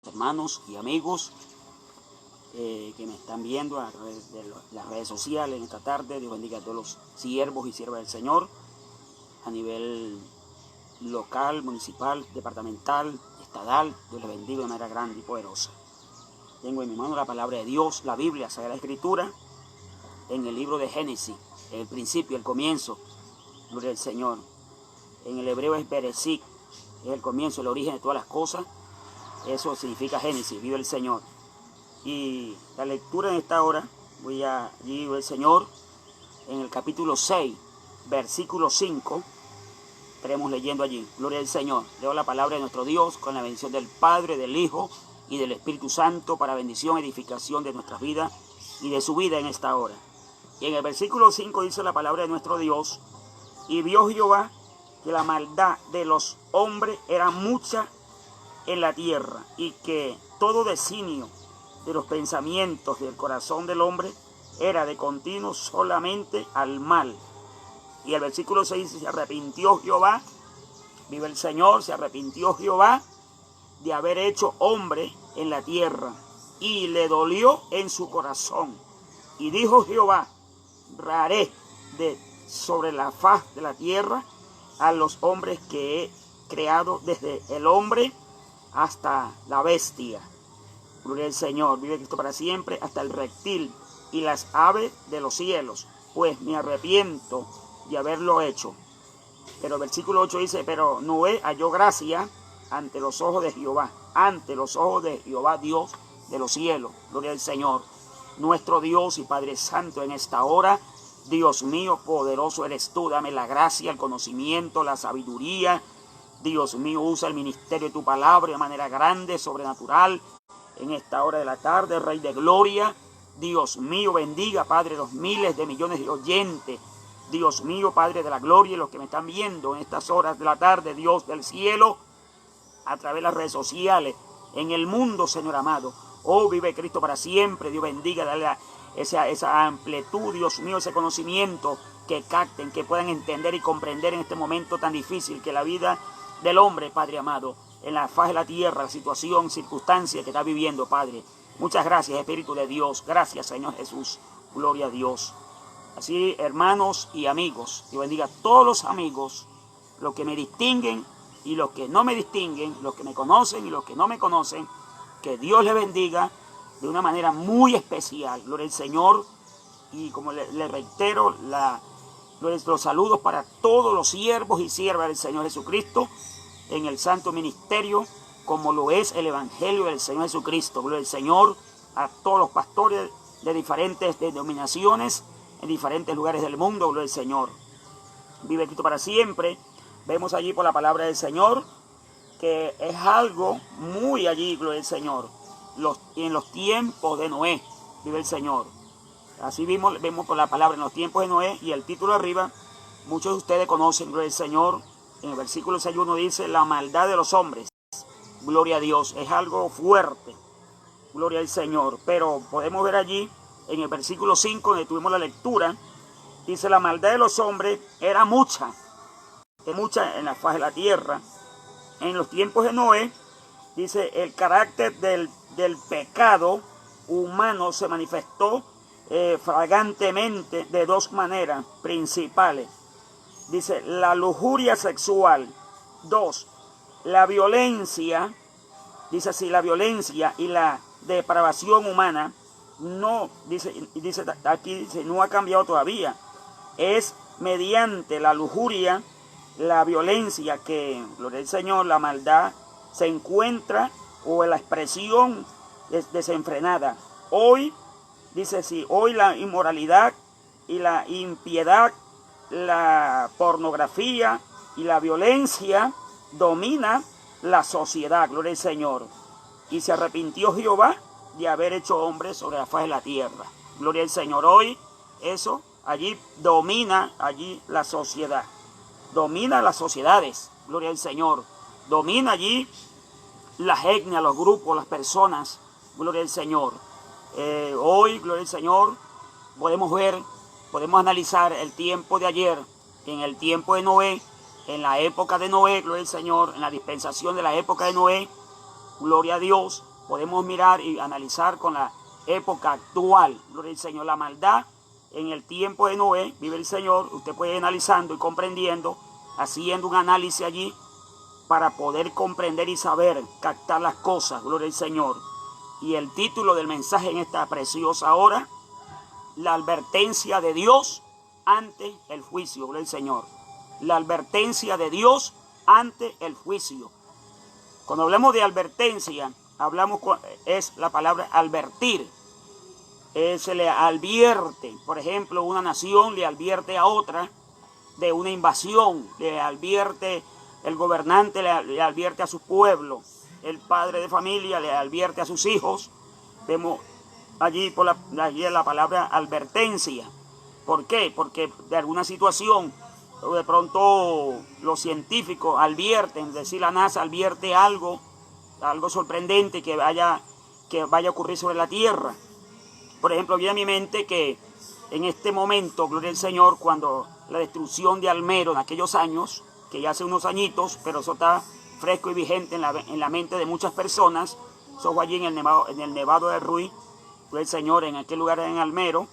Hermanos y amigos que me están viendo a través de las redes sociales en esta tarde. Dios bendiga a todos los siervos y siervas del Señor a nivel local, municipal, departamental, estatal. Dios les bendiga de manera grande y poderosa. Tengo en mi mano la palabra de Dios, la Biblia, Sagrada Escritura, en el libro de Génesis, el principio, el comienzo. Gloria al Señor. En el hebreo es Bereshit, es el comienzo, el origen de todas las cosas. Eso significa Génesis, vive el Señor. Y la lectura en esta hora, allí vive el Señor, en el capítulo 6, versículo 5, estaremos leyendo allí. Gloria al Señor. Leo la palabra de nuestro Dios con la bendición del Padre, del Hijo y del Espíritu Santo para bendición y edificación de nuestras vidas y de su vida en esta hora. Y en el versículo 5 dice la palabra de nuestro Dios: y vio Jehová que la maldad de los hombres era mucha en la tierra, y que todo designio de los pensamientos del corazón del hombre era de continuo solamente al mal. Y el versículo 6 dice: se arrepintió Jehová, vive el Señor, se arrepintió Jehová de haber hecho hombre en la tierra, y le dolió en su corazón. Y dijo Jehová: raré de sobre la faz de la tierra a los hombres que he creado, desde el hombre hasta la bestia. Gloria al Señor, vive Cristo para siempre, hasta el reptil y las aves de los cielos, pues me arrepiento de haberlo hecho. Pero el versículo 8 dice: pero Noé halló gracia ante los ojos de Jehová, ante los ojos de Jehová, Dios de los cielos. Gloria al Señor, nuestro Dios y Padre Santo, en esta hora, Dios mío, poderoso eres tú. Dame la gracia, el conocimiento, la sabiduría. Dios mío, usa el ministerio de tu palabra de manera grande, sobrenatural, en esta hora de la tarde, Rey de gloria. Dios mío, bendiga, Padre, los miles de millones de oyentes. Dios mío, Padre de la gloria, y los que me están viendo en estas horas de la tarde, Dios del cielo, a través de las redes sociales, en el mundo, Señor amado. Oh, vive Cristo para siempre. Dios bendiga, dale esa amplitud, Dios mío, ese conocimiento, que capten, que puedan entender y comprender en este momento tan difícil que la vida del hombre, Padre amado, en la faz de la tierra, la situación, circunstancia que está viviendo, Padre. Muchas gracias, Espíritu de Dios. Gracias, Señor Jesús. Gloria a Dios. Así, hermanos y amigos, Dios bendiga a todos los amigos, los que me distinguen y los que no me distinguen, los que me conocen y los que no me conocen. Que Dios les bendiga de una manera muy especial. Gloria al Señor. Y como le reitero, los saludos para todos los siervos y siervas del Señor Jesucristo en el santo ministerio, como lo es el Evangelio del Señor Jesucristo. Gloria al Señor, a todos los pastores de diferentes denominaciones en diferentes lugares del mundo. Gloria al Señor. Vive Cristo para siempre. Vemos allí por la palabra del Señor que es algo muy allí, gloria al Señor, en los tiempos de Noé. Vive el Señor. Así vemos por la palabra en los tiempos de Noé, y el título arriba, muchos de ustedes conocen, gloria al Señor. En el versículo 6:1 dice: la maldad de los hombres. Gloria a Dios, es algo fuerte. Gloria al Señor. Pero podemos ver allí, en el versículo 5, donde tuvimos la lectura, dice: la maldad de los hombres era mucha en la faz de la tierra. En los tiempos de Noé, dice, el carácter del pecado humano se manifestó flagrantemente de dos maneras principales. Dice, la lujuria sexual. 2, la violencia. Dice así: la violencia y la depravación humana no, dice aquí, dice, no ha cambiado todavía. Es mediante la lujuria, la violencia, que, gloria al Señor, la maldad se encuentra, o en la expresión desenfrenada. Hoy, dice sí, hoy la inmoralidad y la impiedad, la pornografía y la violencia domina la sociedad. Gloria al Señor. Y se arrepintió Jehová de haber hecho hombre sobre la faz de la tierra. Gloria al Señor. Hoy eso allí domina allí la sociedad. Domina las sociedades. Gloria al Señor. Domina allí las etnias, los grupos, las personas. Gloria al Señor. Hoy, gloria al Señor, podemos analizar el tiempo de ayer, en el tiempo de Noé, en la época de Noé, gloria al Señor, en la dispensación de la época de Noé, gloria a Dios, podemos mirar y analizar con la época actual. Gloria al Señor, la maldad en el tiempo de Noé, vive el Señor, usted puede ir analizando y comprendiendo, haciendo un análisis allí para poder comprender y saber, captar las cosas, gloria al Señor. Y el título del mensaje en esta preciosa hora, la advertencia de Dios ante el juicio, gloria al Señor. La advertencia de Dios ante el juicio. Cuando hablamos de advertencia, es la palabra advertir. Se le advierte, por ejemplo, una nación le advierte a otra de una invasión, le advierte, el gobernante le advierte a su pueblo, el padre de familia le advierte a sus hijos. Vemos allí la palabra advertencia. ¿Por qué? Porque de alguna situación, de pronto los científicos advierten, es decir, la NASA advierte algo sorprendente que vaya a ocurrir sobre la Tierra. Por ejemplo, viene a mi mente que en este momento, gloria al Señor, cuando la destrucción de Almero en aquellos años, que ya hace unos añitos, pero eso está fresco y vigente en la mente de muchas personas, eso fue allí en el Nevado de Ruiz, gloria al Señor, en aquel lugar en Almero,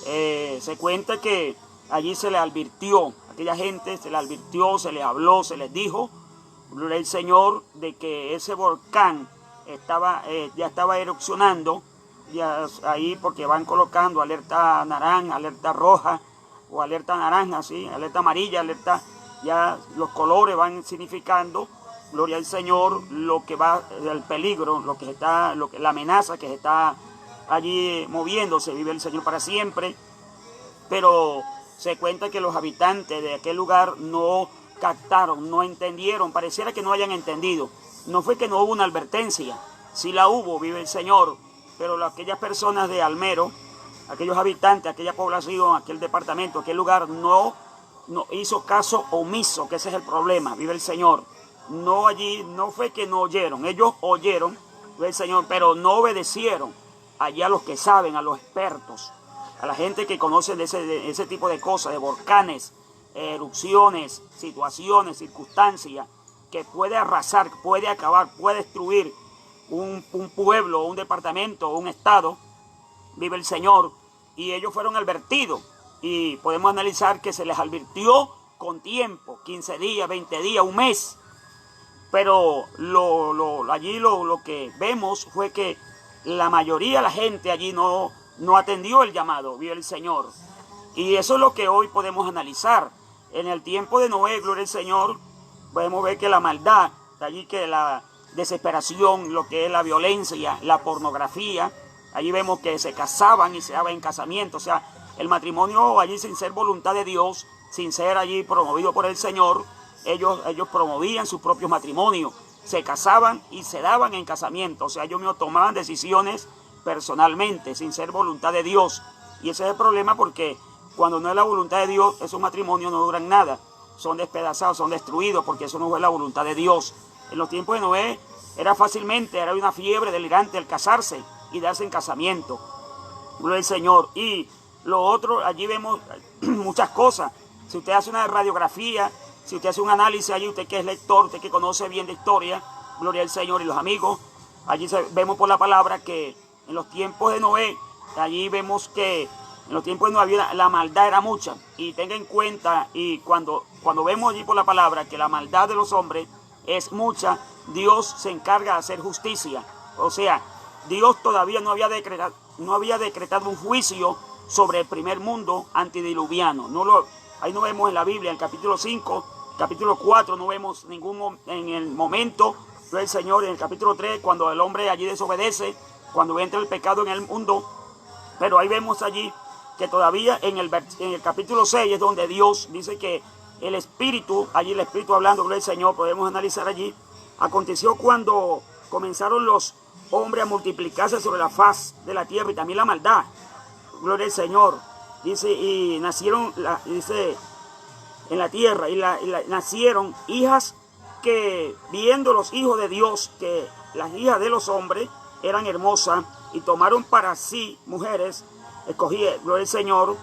se cuenta que allí se le advirtió, a aquella gente se le advirtió, se les habló, se les dijo, gloria al Señor, de que ese volcán ya estaba erupcionando, ya ahí porque van colocando alerta naranja, alerta roja o alerta naranja, ¿sí? Alerta amarilla, alerta, ya los colores van significando, gloria al Señor, lo que va, el peligro, la amenaza que se está allí moviéndose, vive el Señor para siempre. Pero se cuenta que los habitantes de aquel lugar no captaron, no entendieron, pareciera que no hayan entendido. No fue que no hubo una advertencia, sí la hubo, vive el Señor, pero aquellas personas de Almero, aquellos habitantes, aquella población, aquel departamento, aquel lugar, no hizo caso omiso, que ese es el problema, vive el Señor. No fue que no oyeron, ellos oyeron, vive el Señor, pero no obedecieron allá a los que saben, a los expertos, a la gente que conoce de ese tipo de cosas, de volcanes, erupciones, situaciones, circunstancias, que puede arrasar, puede acabar, puede destruir un pueblo, un departamento, un estado, vive el Señor, y ellos fueron advertidos, y podemos analizar que se les advirtió con tiempo, 15 días, 20 días, un mes, pero allí lo que vemos fue que la mayoría de la gente allí no atendió el llamado, vive el Señor, y eso es lo que hoy podemos analizar. En el tiempo de Noé, gloria al Señor, podemos ver que la maldad, allí que la desesperación, lo que es la violencia, la pornografía, allí vemos que se casaban y se daban en casamiento, o sea, el matrimonio allí sin ser voluntad de Dios, sin ser allí promovido por el Señor, ellos promovían sus propios matrimonios, se casaban y se daban en casamiento, o sea, ellos mismos tomaban decisiones personalmente, sin ser voluntad de Dios, y ese es el problema porque cuando no es la voluntad de Dios, esos matrimonios no duran nada, son despedazados, son destruidos, porque eso no fue la voluntad de Dios. En los tiempos de Noé era una fiebre delirante el casarse y darse en casamiento. Gloria al Señor. Y lo otro, allí vemos muchas cosas. Si usted hace una radiografía, si usted hace un análisis allí, usted que es lector, usted que conoce bien de historia, gloria al Señor y los amigos, allí vemos por la palabra que en los tiempos de Noé, allí vemos que en los tiempos de Noé la maldad era mucha. Y tenga en cuenta, y cuando vemos allí por la palabra que la maldad de los hombres es mucha, Dios se encarga de hacer justicia. O sea, Dios todavía no había decretado un juicio sobre el primer mundo antidiluviano. Ahí no vemos en la Biblia, en el capítulo 5, capítulo 4, no vemos en el momento del Señor, en el capítulo 3, cuando el hombre allí desobedece, cuando entra el pecado en el mundo. Pero ahí vemos allí que todavía en el capítulo 6 es donde Dios dice que el Espíritu, allí el Espíritu hablando, gloria al Señor, podemos analizar allí. Aconteció cuando comenzaron los hombres a multiplicarse sobre la faz de la tierra y también la maldad, gloria al Señor, dice, y nacieron, dice, en la tierra, nacieron hijas que, viendo los hijos de Dios, que las hijas de los hombres eran hermosas, y tomaron para sí mujeres, escogidas, gloria al Señor,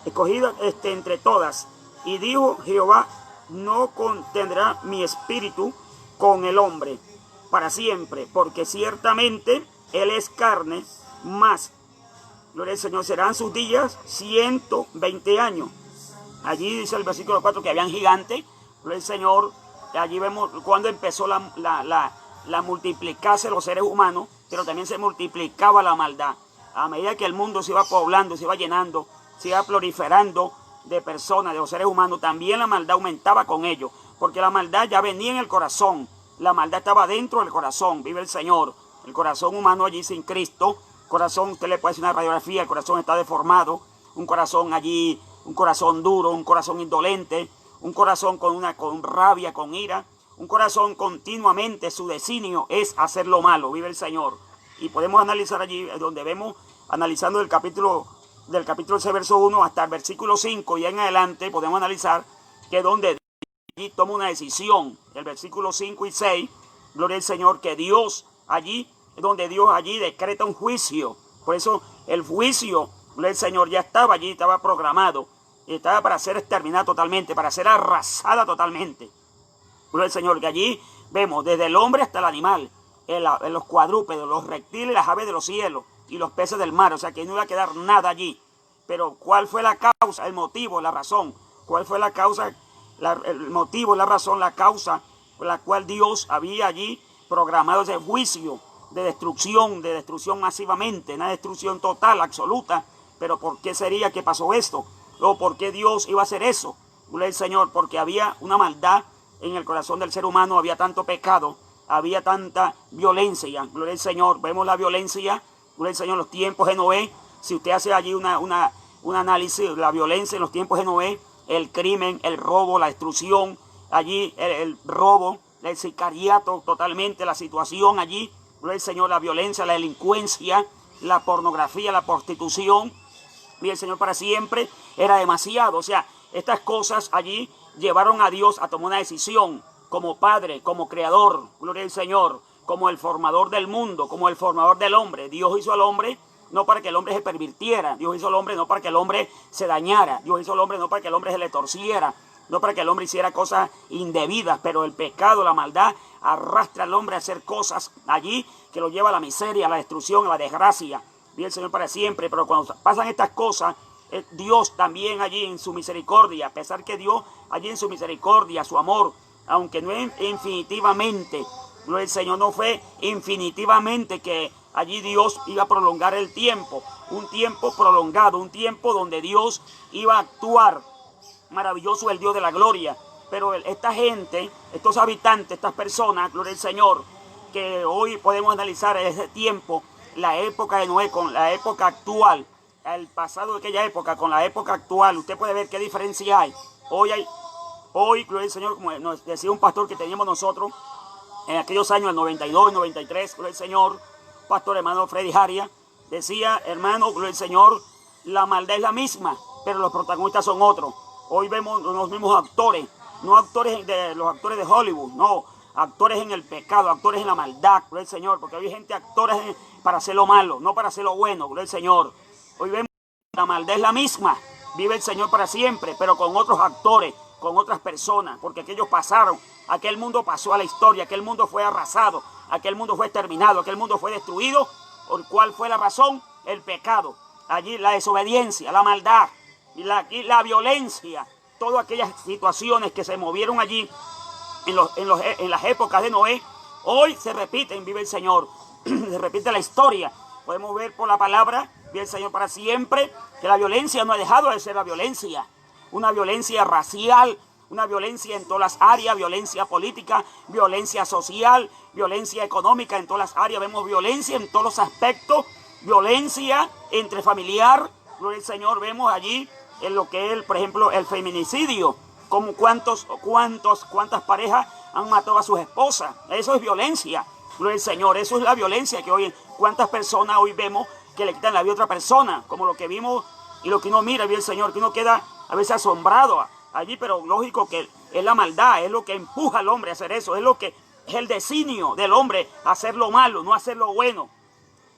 escogidas entre todas. Y dijo Jehová, no contendrá mi espíritu con el hombre para siempre, porque ciertamente él es carne, más, gloria al Señor, serán sus días 120 años. Allí dice el versículo 4 que habían gigantes, gloria al Señor. Allí vemos cuando empezó la multiplicarse los seres humanos, pero también se multiplicaba la maldad. A medida que el mundo se iba poblando, se iba llenando, se iba proliferando de personas, de los seres humanos, también la maldad aumentaba con ellos, porque la maldad ya venía en el corazón, la maldad estaba dentro del corazón, vive el Señor. El corazón humano allí sin Cristo, corazón, usted le puede hacer una radiografía, el corazón está deformado, un corazón allí, un corazón duro, un corazón indolente, un corazón con rabia, con ira, un corazón continuamente, su designio es hacer lo malo, vive el Señor. Y podemos analizar allí, donde vemos, analizando del capítulo 6, verso 1 hasta el versículo 5 y en adelante, podemos analizar que donde allí toma una decisión, el versículo 5 y 6, gloria al Señor, que Dios allí, donde Dios allí decreta un juicio. Por eso el juicio, gloria al Señor, ya estaba allí, estaba programado, estaba para ser exterminada totalmente, para ser arrasada totalmente. Gloria al Señor, que allí vemos desde el hombre hasta el animal, en los cuadrúpedos, los reptiles, las aves de los cielos y los peces del mar, o sea que no iba a quedar nada allí. Pero ¿cuál fue la causa, el motivo, la razón? ¿Cuál fue la causa, el motivo, la razón, la causa por la cual Dios había allí programado ese juicio de destrucción masivamente, una destrucción total, absoluta? Pero ¿por qué sería que pasó esto? ¿O por qué Dios iba a hacer eso? Gloria al Señor, porque había una maldad en el corazón del ser humano, había tanto pecado, había tanta violencia. Gloria al Señor, vemos la violencia, gloria al Señor, en los tiempos de Noé. Si usted hace allí un análisis, la violencia en los tiempos de Noé, el crimen, el robo, la destrucción, allí el robo, el sicariato, totalmente la situación allí, gloria al Señor, la violencia, la delincuencia, la pornografía, la prostitución, y el Señor para siempre, era demasiado. O sea, estas cosas allí llevaron a Dios a tomar una decisión como Padre, como Creador, gloria al Señor, como el formador del mundo, como el formador del hombre. Dios hizo al hombre no para que el hombre se pervirtiera, Dios hizo al hombre no para que el hombre se dañara, Dios hizo al hombre no para que el hombre se le torciera, no para que el hombre hiciera cosas indebidas, pero el pecado, la maldad, arrastra al hombre a hacer cosas allí que lo lleva a la miseria, a la destrucción, a la desgracia. Vive el Señor para siempre, pero cuando pasan estas cosas, Dios también allí en su misericordia, a pesar que Dios allí en su misericordia, su amor, aunque no es infinitivamente, el Señor no fue infinitivamente que allí Dios iba a prolongar el tiempo, un tiempo prolongado, un tiempo donde Dios iba a actuar. Maravilloso el Dios de la gloria, pero esta gente, estos habitantes, estas personas, gloria al Señor, que hoy podemos analizar ese tiempo, la época de Noé con la época actual, el pasado de aquella época con la época actual, usted puede ver qué diferencia hay. Hoy, gloria al Señor, como nos decía un pastor que teníamos nosotros en aquellos años, el 92, el 93, gloria al Señor, pastor hermano Freddy Jaria, decía, hermano, gloria al Señor, la maldad es la misma, pero los protagonistas son otros. Hoy vemos los mismos actores, no actores de los actores de Hollywood, no, actores en el pecado, actores en la maldad, gloria al Señor, porque hay gente, actores para hacer lo malo, no para hacer lo bueno, gloria al Señor. Hoy vemos que la maldad es la misma, vive el Señor para siempre, pero con otros actores, con otras personas, porque aquellos pasaron, aquel mundo pasó a la historia, aquel mundo fue arrasado, aquel mundo fue exterminado, aquel mundo fue destruido. ¿Por cuál fue la razón? El pecado, allí la desobediencia, la maldad, y la violencia, todas aquellas situaciones que se movieron allí en las épocas de Noé, hoy se repiten, vive el Señor, se repite la historia. Podemos ver por la palabra, vive el Señor para siempre, que la violencia no ha dejado de ser la violencia, una violencia racial, una violencia en todas las áreas, violencia política, violencia social, violencia económica en todas las áreas, vemos violencia en todos los aspectos, violencia entre familiar, gloria al Señor, vemos allí en lo que es, por ejemplo, el feminicidio, como cuántas parejas han matado a sus esposas, eso es violencia, gloria al Señor, eso es la violencia que hoy, cuántas personas hoy vemos que le quitan la vida a otra persona, como lo que vimos y lo que uno mira, vive el Señor, que uno queda a veces asombrado allí, pero lógico que es la maldad, es lo que empuja al hombre a hacer eso, es lo que es el designio del hombre, hacer lo malo, no hacer lo bueno,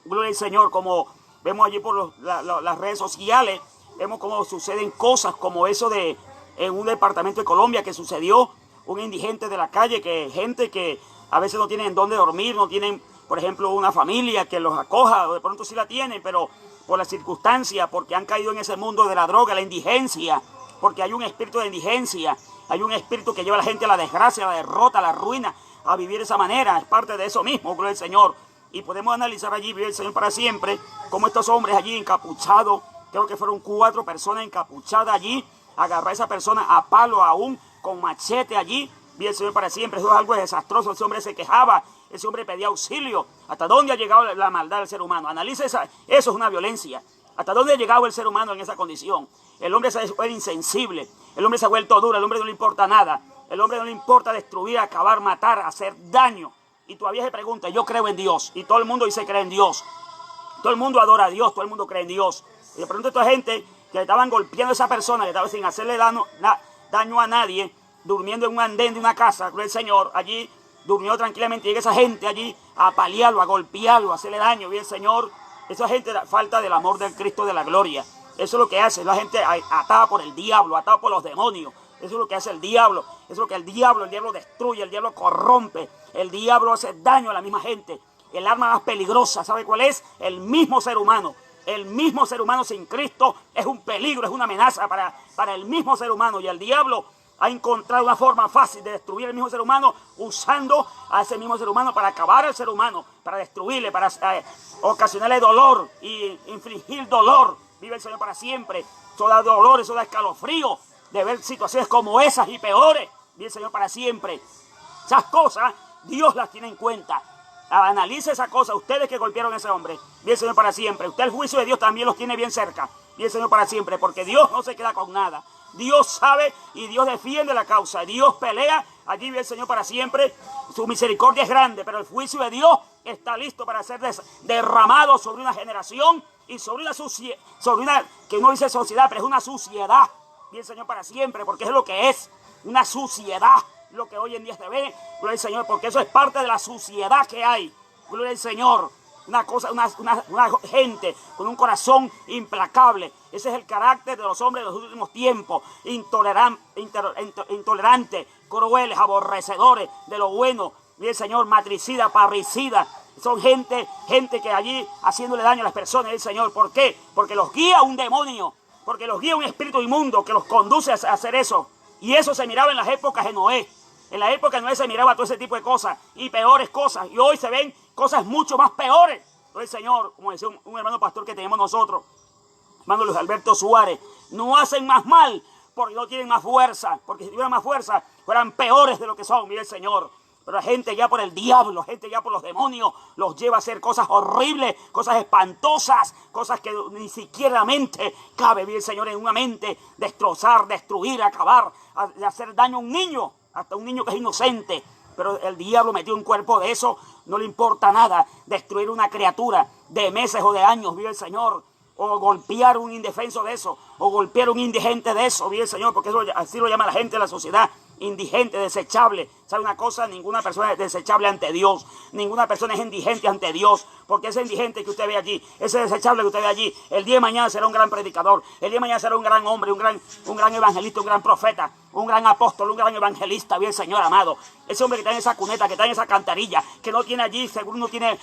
gloria al Señor, como vemos allí por las redes sociales, vemos cómo suceden cosas como eso de en un departamento de Colombia que sucedió, un indigente de la calle, que gente que a veces no tienen dónde dormir, no tienen por ejemplo, una familia que los acoja, o de pronto sí la tienen, pero por las circunstancias, porque han caído en ese mundo de la droga, la indigencia, porque hay un espíritu de indigencia, hay un espíritu que lleva a la gente a la desgracia, a la derrota, a la ruina, a vivir de esa manera. Es parte de eso mismo, gloria al Señor. Y podemos analizar allí, vive el Señor para siempre, como estos hombres allí encapuchados, creo que fueron 4 personas encapuchadas allí, agarrar a esa persona a palo aún, con machete allí, vive el Señor para siempre. Eso es algo desastroso. Ese hombre se quejaba, ese hombre pedía auxilio. ¿Hasta dónde ha llegado la maldad del ser humano? Analice eso es una violencia. ¿Hasta dónde ha llegado el ser humano en esa condición? El hombre se ha vuelto insensible, el hombre se ha vuelto duro, el hombre no le importa nada, el hombre no le importa destruir, acabar, matar, hacer daño. Y todavía se pregunta, yo creo en Dios, y todo el mundo dice cree en Dios, todo el mundo adora a Dios, todo el mundo cree en Dios. Y de pronto esta gente que le estaban golpeando a esa persona, que estaba sin hacerle daño a nadie, durmiendo en un andén de una casa, el Señor, allí durmió tranquilamente, y llega esa gente allí a paliarlo, a golpearlo, a hacerle daño, y el Señor, esa gente falta del amor del Cristo de la gloria. Eso es lo que hace, la gente atada por el diablo, atada por los demonios. Eso es lo que hace el diablo, eso es lo que el diablo destruye, el diablo corrompe, el diablo hace daño a la misma gente. El arma más peligrosa, ¿sabe cuál es? El mismo ser humano. El mismo ser humano sin Cristo es un peligro, es una amenaza para el mismo ser humano. Y el diablo ha encontrado una forma fácil de destruir al mismo ser humano, usando a ese mismo ser humano para acabar al ser humano, para destruirle, para ocasionarle dolor y infligir dolor. Vive el Señor para siempre. Eso da dolor, eso da escalofrío de ver situaciones como esas y peores. Vive el Señor para siempre. Esas cosas Dios las tiene en cuenta. Analice esa cosa, ustedes que golpearon a ese hombre. Vive el Señor para siempre. Usted el juicio de Dios también los tiene bien cerca. Vive el Señor para siempre, porque Dios no se queda con nada. Dios sabe y Dios defiende la causa. Dios pelea, allí vive el Señor para siempre. Su misericordia es grande, pero el juicio de Dios está listo para ser derramado sobre una generación y sobre una que no dice sociedad, pero es una suciedad. Vive el Señor para siempre, porque es lo que es, una suciedad. Lo que hoy en día se ve, gloria al Señor, porque eso es parte de la suciedad que hay. Gloria al Señor. Una gente con un corazón implacable. Ese es el carácter de los hombres de los últimos tiempos. Intolerantes, crueles, aborrecedores de lo bueno. Y el Señor, matricida, parricida. Son gente que allí haciéndole daño a las personas. El Señor, ¿por qué? Porque los guía un demonio. Porque los guía un espíritu inmundo que los conduce a hacer eso. Y eso se miraba en las épocas de Noé. En la época de Noé se miraba todo ese tipo de cosas y peores cosas. Y hoy se ven cosas mucho más peores. El Señor, como decía un hermano pastor que tenemos nosotros, hermano Luis Alberto Suárez, no hacen más mal porque no tienen más fuerza. Porque si tuvieran más fuerza, fueran peores de lo que son, mire el Señor. Pero la gente ya por el diablo, la gente ya por los demonios, los lleva a hacer cosas horribles, cosas espantosas, cosas que ni siquiera la mente cabe, mire el Señor, en una mente, destrozar, destruir, acabar, hacer daño a un niño. Hasta un niño que es inocente, pero el diablo metió un cuerpo de eso, no le importa nada, destruir una criatura de meses o de años, vive el Señor, o golpear un indefenso de eso, o golpear un indigente de eso, vive el Señor, porque eso, así lo llama la gente de la sociedad, indigente, desechable. ¿Sabe una cosa? Ninguna persona es desechable ante Dios, ninguna persona es indigente ante Dios, porque ese indigente que usted ve allí, ese desechable que usted ve allí, el día de mañana será un gran predicador, el día de mañana será un gran hombre, un gran evangelista, un gran profeta, un gran apóstol, un gran evangelista, bien Señor amado. Ese hombre que está en esa cuneta, que está en esa cantarilla, que no tiene allí, seguro no tiene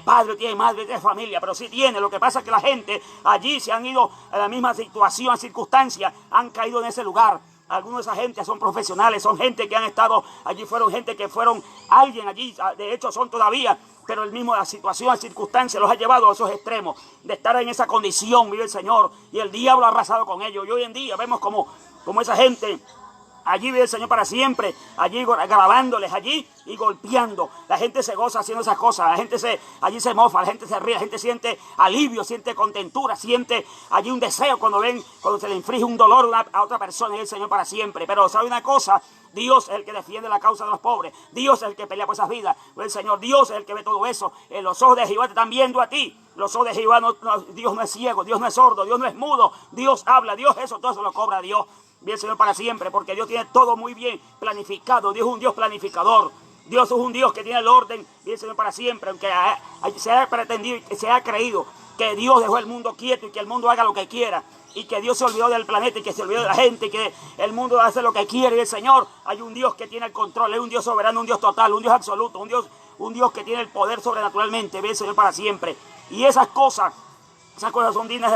padre, tiene madre, tiene familia, pero sí tiene. Lo que pasa es que la gente allí se han ido a la misma situación, circunstancia, han caído en ese lugar. Algunos de esa gente son profesionales, son gente que han estado allí, fueron gente que fueron alguien allí, de hecho son todavía, pero el mismo la situación, la circunstancia los ha llevado a esos extremos de estar en esa condición, vive el Señor, y el diablo ha arrasado con ellos. Y hoy en día vemos como esa gente allí vive el Señor para siempre, allí grabándoles allí y golpeando. La gente se goza haciendo esas cosas, la gente allí se mofa, la gente se ríe, la gente siente alivio, siente contentura, siente allí un deseo cuando se le inflige un dolor a otra persona, y el Señor para siempre. Pero ¿sabe una cosa? Dios es el que defiende la causa de los pobres, Dios es el que pelea por esas vidas, el Señor, Dios es el que ve todo eso. Los ojos de Jehová te están viendo a ti, los ojos de Jehová, Dios no es ciego, Dios no es sordo, Dios no es mudo, Dios habla, Dios todo eso lo cobra Dios. Bien, Señor, para siempre, porque Dios tiene todo muy bien planificado. Dios es un Dios planificador. Dios es un Dios que tiene el orden, bien, Señor, para siempre. Aunque se haya pretendido y se haya creído que Dios dejó el mundo quieto y que el mundo haga lo que quiera, y que Dios se olvidó del planeta y que se olvidó de la gente y que el mundo hace lo que quiere. Y el Señor, hay un Dios que tiene el control, es un Dios soberano, un Dios total, un Dios absoluto, un un Dios que tiene el poder sobrenaturalmente, vive el Señor para siempre. Y esas cosas son dignas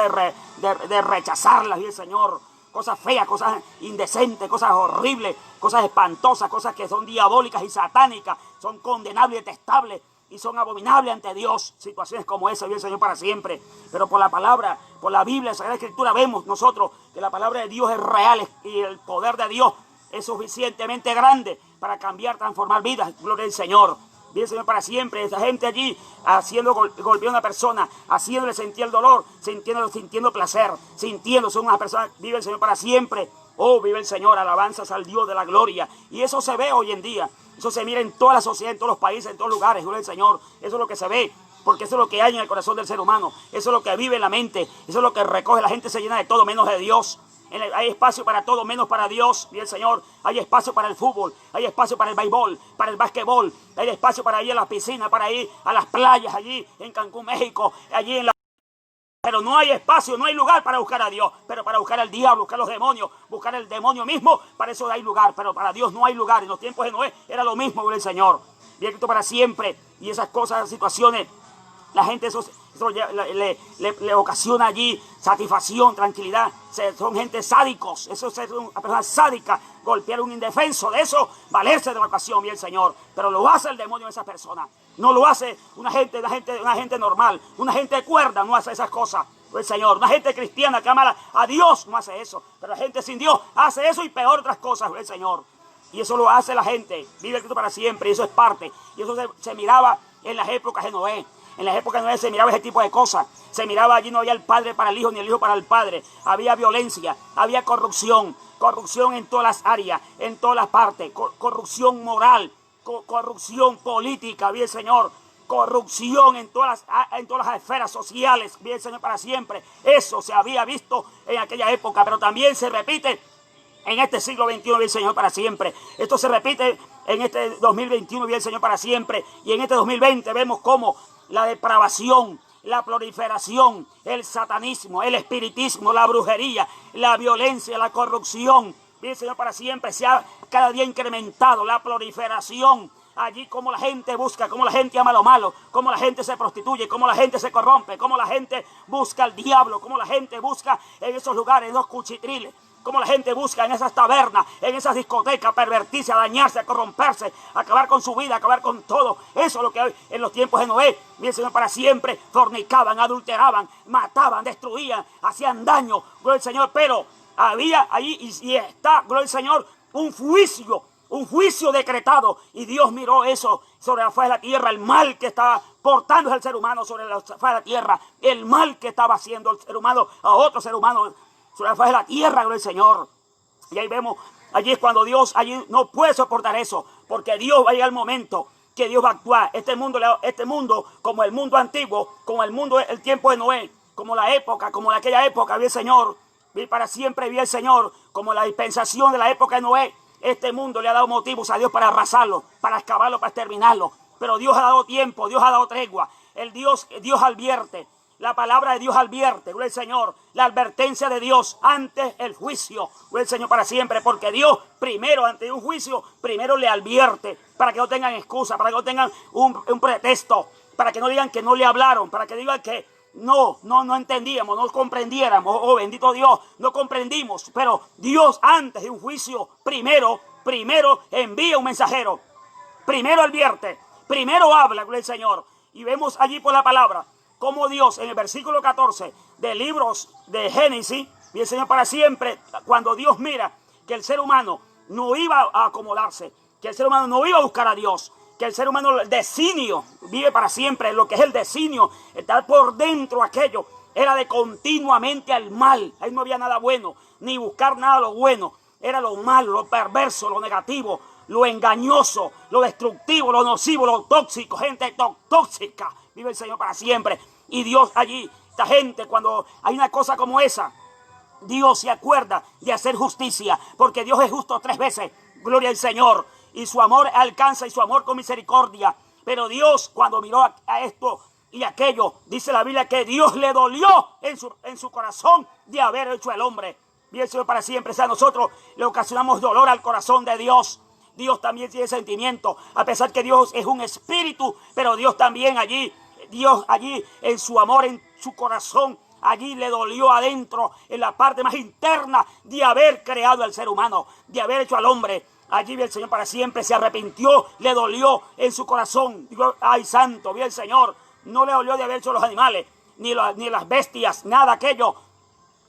de rechazarlas, vive el Señor. Cosas feas, cosas indecentes, cosas horribles, cosas espantosas, cosas que son diabólicas y satánicas, son condenables y detestables y son abominables ante Dios. Situaciones como esa, vive el Señor para siempre. Pero por la palabra, por la Biblia, la Sagrada Escritura, vemos nosotros que la palabra de Dios es real y el poder de Dios es suficientemente grande para cambiar, transformar vidas. Gloria al Señor. Vive el Señor para siempre. Esa gente allí golpeando a una persona, haciéndole sentir el dolor, sintiendo placer, son unas personas. Vive el Señor para siempre. Oh, vive el Señor, alabanzas al Dios de la gloria. Y eso se ve hoy en día. Eso se mira en toda la sociedad, en todos los países, en todos los lugares. Gloria al Señor. Eso es lo que se ve. Porque eso es lo que hay en el corazón del ser humano. Eso es lo que vive en la mente. Eso es lo que recoge. La gente se llena de todo menos de Dios. Hay espacio para todo menos para Dios, y el Señor. Hay espacio para el fútbol, hay espacio para el béisbol, para el básquetbol, hay espacio para ir a la piscina, para ir a las playas allí en Cancún, México, allí en la... Pero no hay espacio, no hay lugar para buscar a Dios. Pero para buscar al diablo, buscar los demonios, buscar el demonio mismo, para eso hay lugar. Pero para Dios no hay lugar. En los tiempos de Noé era lo mismo con el Señor. Bien, esto para siempre. Y esas cosas, esas situaciones, la gente eso le ocasiona allí satisfacción, tranquilidad. Son gente sádicos. Eso es una persona sádica. Golpear a un indefenso. De eso valerse de la ocasión, bien, Señor. Pero lo hace el demonio en esas personas. No lo hace una gente normal. Una gente cuerda no hace esas cosas. El Señor. Una gente cristiana que ama a Dios no hace eso. Pero la gente sin Dios hace eso y peor otras cosas, el Señor. Y eso lo hace la gente. Vive el Cristo para siempre. Y eso es parte. Y eso se miraba en las épocas de Noé. En las épocas de Noé se miraba ese tipo de cosas. Se miraba allí, no había el padre para el hijo, ni el hijo para el padre. Había violencia, había corrupción. Corrupción en todas las áreas, en todas las partes. Corrupción moral, corrupción política, bien, Señor. Corrupción en todas las esferas sociales, bien, Señor, para siempre. Eso se había visto en aquella época, pero también se repite en este siglo XXI, bien, Señor, para siempre. Esto se repite en este 2021, bien, Señor, para siempre. Y en este 2020 vemos cómo la depravación, la proliferación, el satanismo, el espiritismo, la brujería, la violencia, la corrupción, bien, Señor, para siempre, se ha cada día incrementado la proliferación. Allí como la gente busca, como la gente ama lo malo, como la gente se prostituye, como la gente se corrompe, como la gente busca al diablo, como la gente busca en esos lugares, en los cuchitriles, como la gente busca en esas tabernas, en esas discotecas, pervertirse, a dañarse, a corromperse, a acabar con su vida, a acabar con todo. Eso es lo que hay en los tiempos de Noé. Bien, Señor, para siempre fornicaban, adulteraban, mataban, destruían, hacían daño, gloria al Señor. Pero había ahí y está, gloria al Señor, un juicio decretado. Y Dios miró eso sobre la faz de la tierra, el mal que estaba portando el ser humano sobre la faz de la tierra, el mal que estaba haciendo el ser humano a otro ser humano sobre la faz de la tierra, gloria al Señor. Y ahí vemos, allí es cuando Dios allí no puede soportar eso, porque Dios va a llegar el momento que Dios va a actuar. Este mundo, como el mundo antiguo, como el tiempo de Noé, como la época, como de aquella época, vi el Señor, vi para siempre, vi el Señor, como la dispensación de la época de Noé. Este mundo le ha dado motivos a Dios para arrasarlo, para excavarlo, para exterminarlo. Pero Dios ha dado tiempo, Dios ha dado tregua. Dios advierte. La palabra de Dios advierte, gloria al Señor, la advertencia de Dios antes el juicio, gloria al Señor para siempre, porque Dios primero, ante un juicio, primero le advierte, para que no tengan excusa, para que no tengan un pretexto, para que no digan que no le hablaron, para que digan que no entendíamos, no comprendiéramos, oh bendito Dios, no comprendimos, pero Dios antes de un juicio, primero envía un mensajero, primero advierte, primero habla, gloria al Señor, y vemos allí por la palabra, como Dios en el versículo 14 de libros de Génesis, y el Señor para siempre, cuando Dios mira que el ser humano no iba a acomodarse, que el ser humano no iba a buscar a Dios, que el ser humano, el designio, vive para siempre, lo que es el designio, estar por dentro aquello, era de continuamente al mal, ahí no había nada bueno, ni buscar nada lo bueno, era lo malo, lo perverso, lo negativo, lo engañoso, lo destructivo, lo nocivo, lo tóxico, gente tóxica, vive el Señor para siempre. Y Dios allí, esta gente, cuando hay una cosa como esa, Dios se acuerda de hacer justicia, porque Dios es justo 3 veces, gloria al Señor, y su amor alcanza y su amor con misericordia. Pero Dios, cuando miró a esto y aquello, dice la Biblia que Dios le dolió en su corazón de haber hecho al hombre. Bien, Señor, para siempre. O sea, nosotros le ocasionamos dolor al corazón de Dios. Dios también tiene sentimientos, a pesar que Dios es un espíritu, pero Dios también allí en su amor, en su corazón, allí le dolió adentro, en la parte más interna de haber creado al ser humano, de haber hecho al hombre. Allí vi el Señor para siempre, se arrepintió, le dolió en su corazón. Digo, ay santo, vi el Señor, no le dolió de haber hecho los animales, ni las bestias, nada aquello.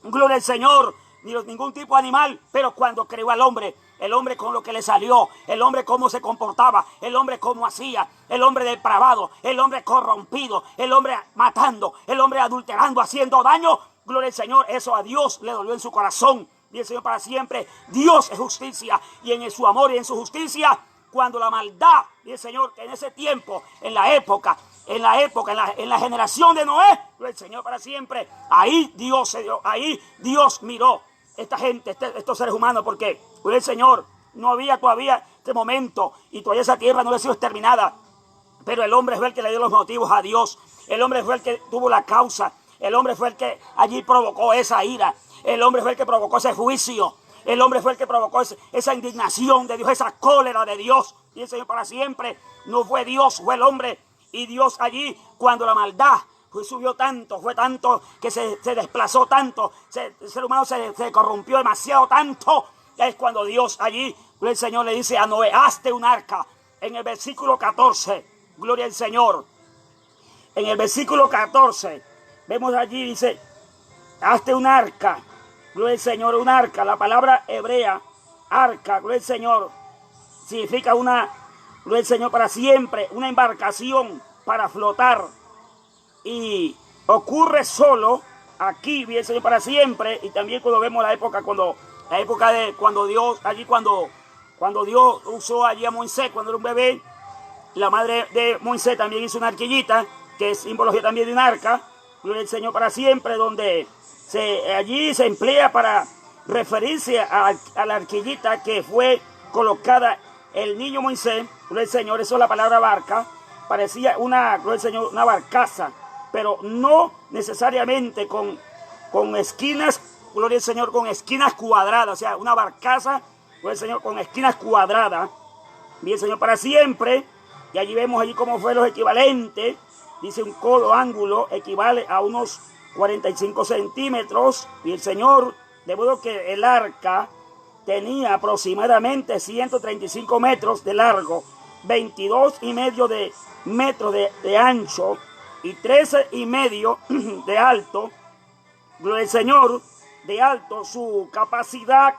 Gloria al Señor, ni ningún tipo de animal, pero cuando creó al hombre, el hombre con lo que le salió, el hombre cómo se comportaba, el hombre cómo hacía, el hombre depravado, el hombre corrompido, el hombre matando, el hombre adulterando, haciendo daño. Gloria al Señor, eso a Dios le dolió en su corazón. Y el Señor para siempre, Dios es justicia, y en su amor y en su justicia, cuando la maldad, y el Señor, en ese tiempo, en la generación de Noé, el Señor para siempre, ahí Dios miró esta gente, estos seres humanos, porque el Señor no había todavía este momento, y todavía esa tierra no había sido exterminada, pero el hombre fue el que le dio los motivos a Dios, el hombre fue el que tuvo la causa, el hombre fue el que allí provocó esa ira, el hombre fue el que provocó ese juicio, el hombre fue el que provocó esa indignación de Dios, esa cólera de Dios, y el Señor para siempre, no fue Dios, fue el hombre. Y Dios allí, cuando la maldad subió tanto, fue tanto que se desplazó tanto, el ser humano se corrompió demasiado tanto, es cuando Dios allí, el Señor le dice a Noé, hazte un arca. En el versículo 14, gloria al Señor, en el versículo 14, vemos allí, dice, hazte un arca, gloria al Señor, un arca. La palabra hebrea, arca, gloria al Señor, significa gloria al Señor para siempre, una embarcación para flotar. Y ocurre solo aquí, gloria al Señor para siempre. Y también cuando vemos la época de cuando Dios, allí cuando Dios usó allí a Moisés, cuando era un bebé, la madre de Moisés también hizo una arquillita, que es simbología también de un arca, gloria al Señor para siempre, donde allí se emplea para referirse a la arquillita que fue colocada el niño Moisés, gloria al Señor, eso es la palabra barca, parecía gloria al Señor, una barcaza, pero no necesariamente con esquinas, gloria al Señor, con esquinas cuadradas, o sea, una barcaza, gloria al Señor, con esquinas cuadradas, bien Señor para siempre, y allí vemos allí cómo fue los equivalentes, dice un codo ángulo equivale a unos 45 centímetros, y el Señor, de modo que el arca tenía aproximadamente 135 metros de largo, 22,5 de metros de ancho y 13,5 de alto. Gloria al Señor, de alto. Su capacidad,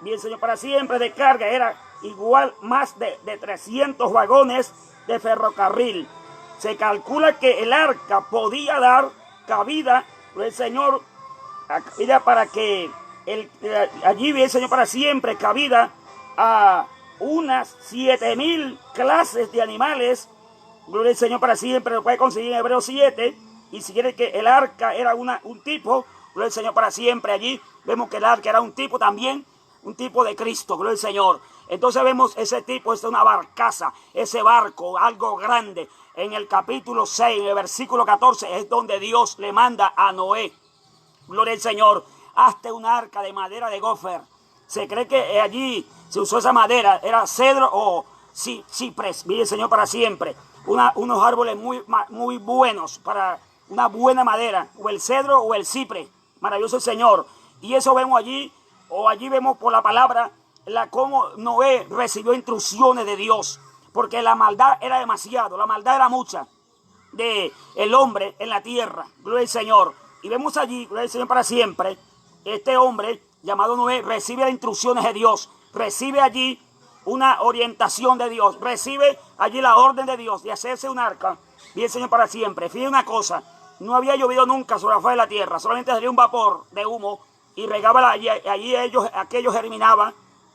bien Señor para siempre, de carga era igual más de 300 vagones de ferrocarril. Se calcula que el arca podía dar cabida, gloria al Señor, cabida para que allí bien Señor para siempre, cabida a unas 7,000 clases de animales. Gloria al Señor para siempre, lo puede conseguir en Hebreos 7. Y si quiere que el arca era un tipo, gloria al Señor para siempre, allí vemos que el arca era un tipo también, un tipo de Cristo, gloria al Señor. Entonces vemos ese tipo, es una barcaza, ese barco, algo grande. En el capítulo 6, en el versículo 14, es donde Dios le manda a Noé, gloria al Señor, hazte un arca de madera de gofer. Se cree que allí se usó esa madera, era cedro o ciprés, vive el Señor para siempre. Unos árboles muy buenos para una buena madera, o el cedro o el ciprés, maravilloso el Señor. Y eso vemos allí, o allí vemos por la palabra, cómo Noé recibió instrucciones de Dios, porque la maldad era demasiado, la maldad era mucha de el hombre en la tierra, gloria al Señor. Y vemos allí, gloria al Señor para siempre, este hombre llamado Noé recibe las instrucciones de Dios, recibe allí una orientación de Dios, recibe allí la orden de Dios de hacerse un arca, y el Señor para siempre. Fíjense una cosa, no había llovido nunca sobre la faz de la tierra, solamente salía un vapor de humo y regaba allí aquello germinaba,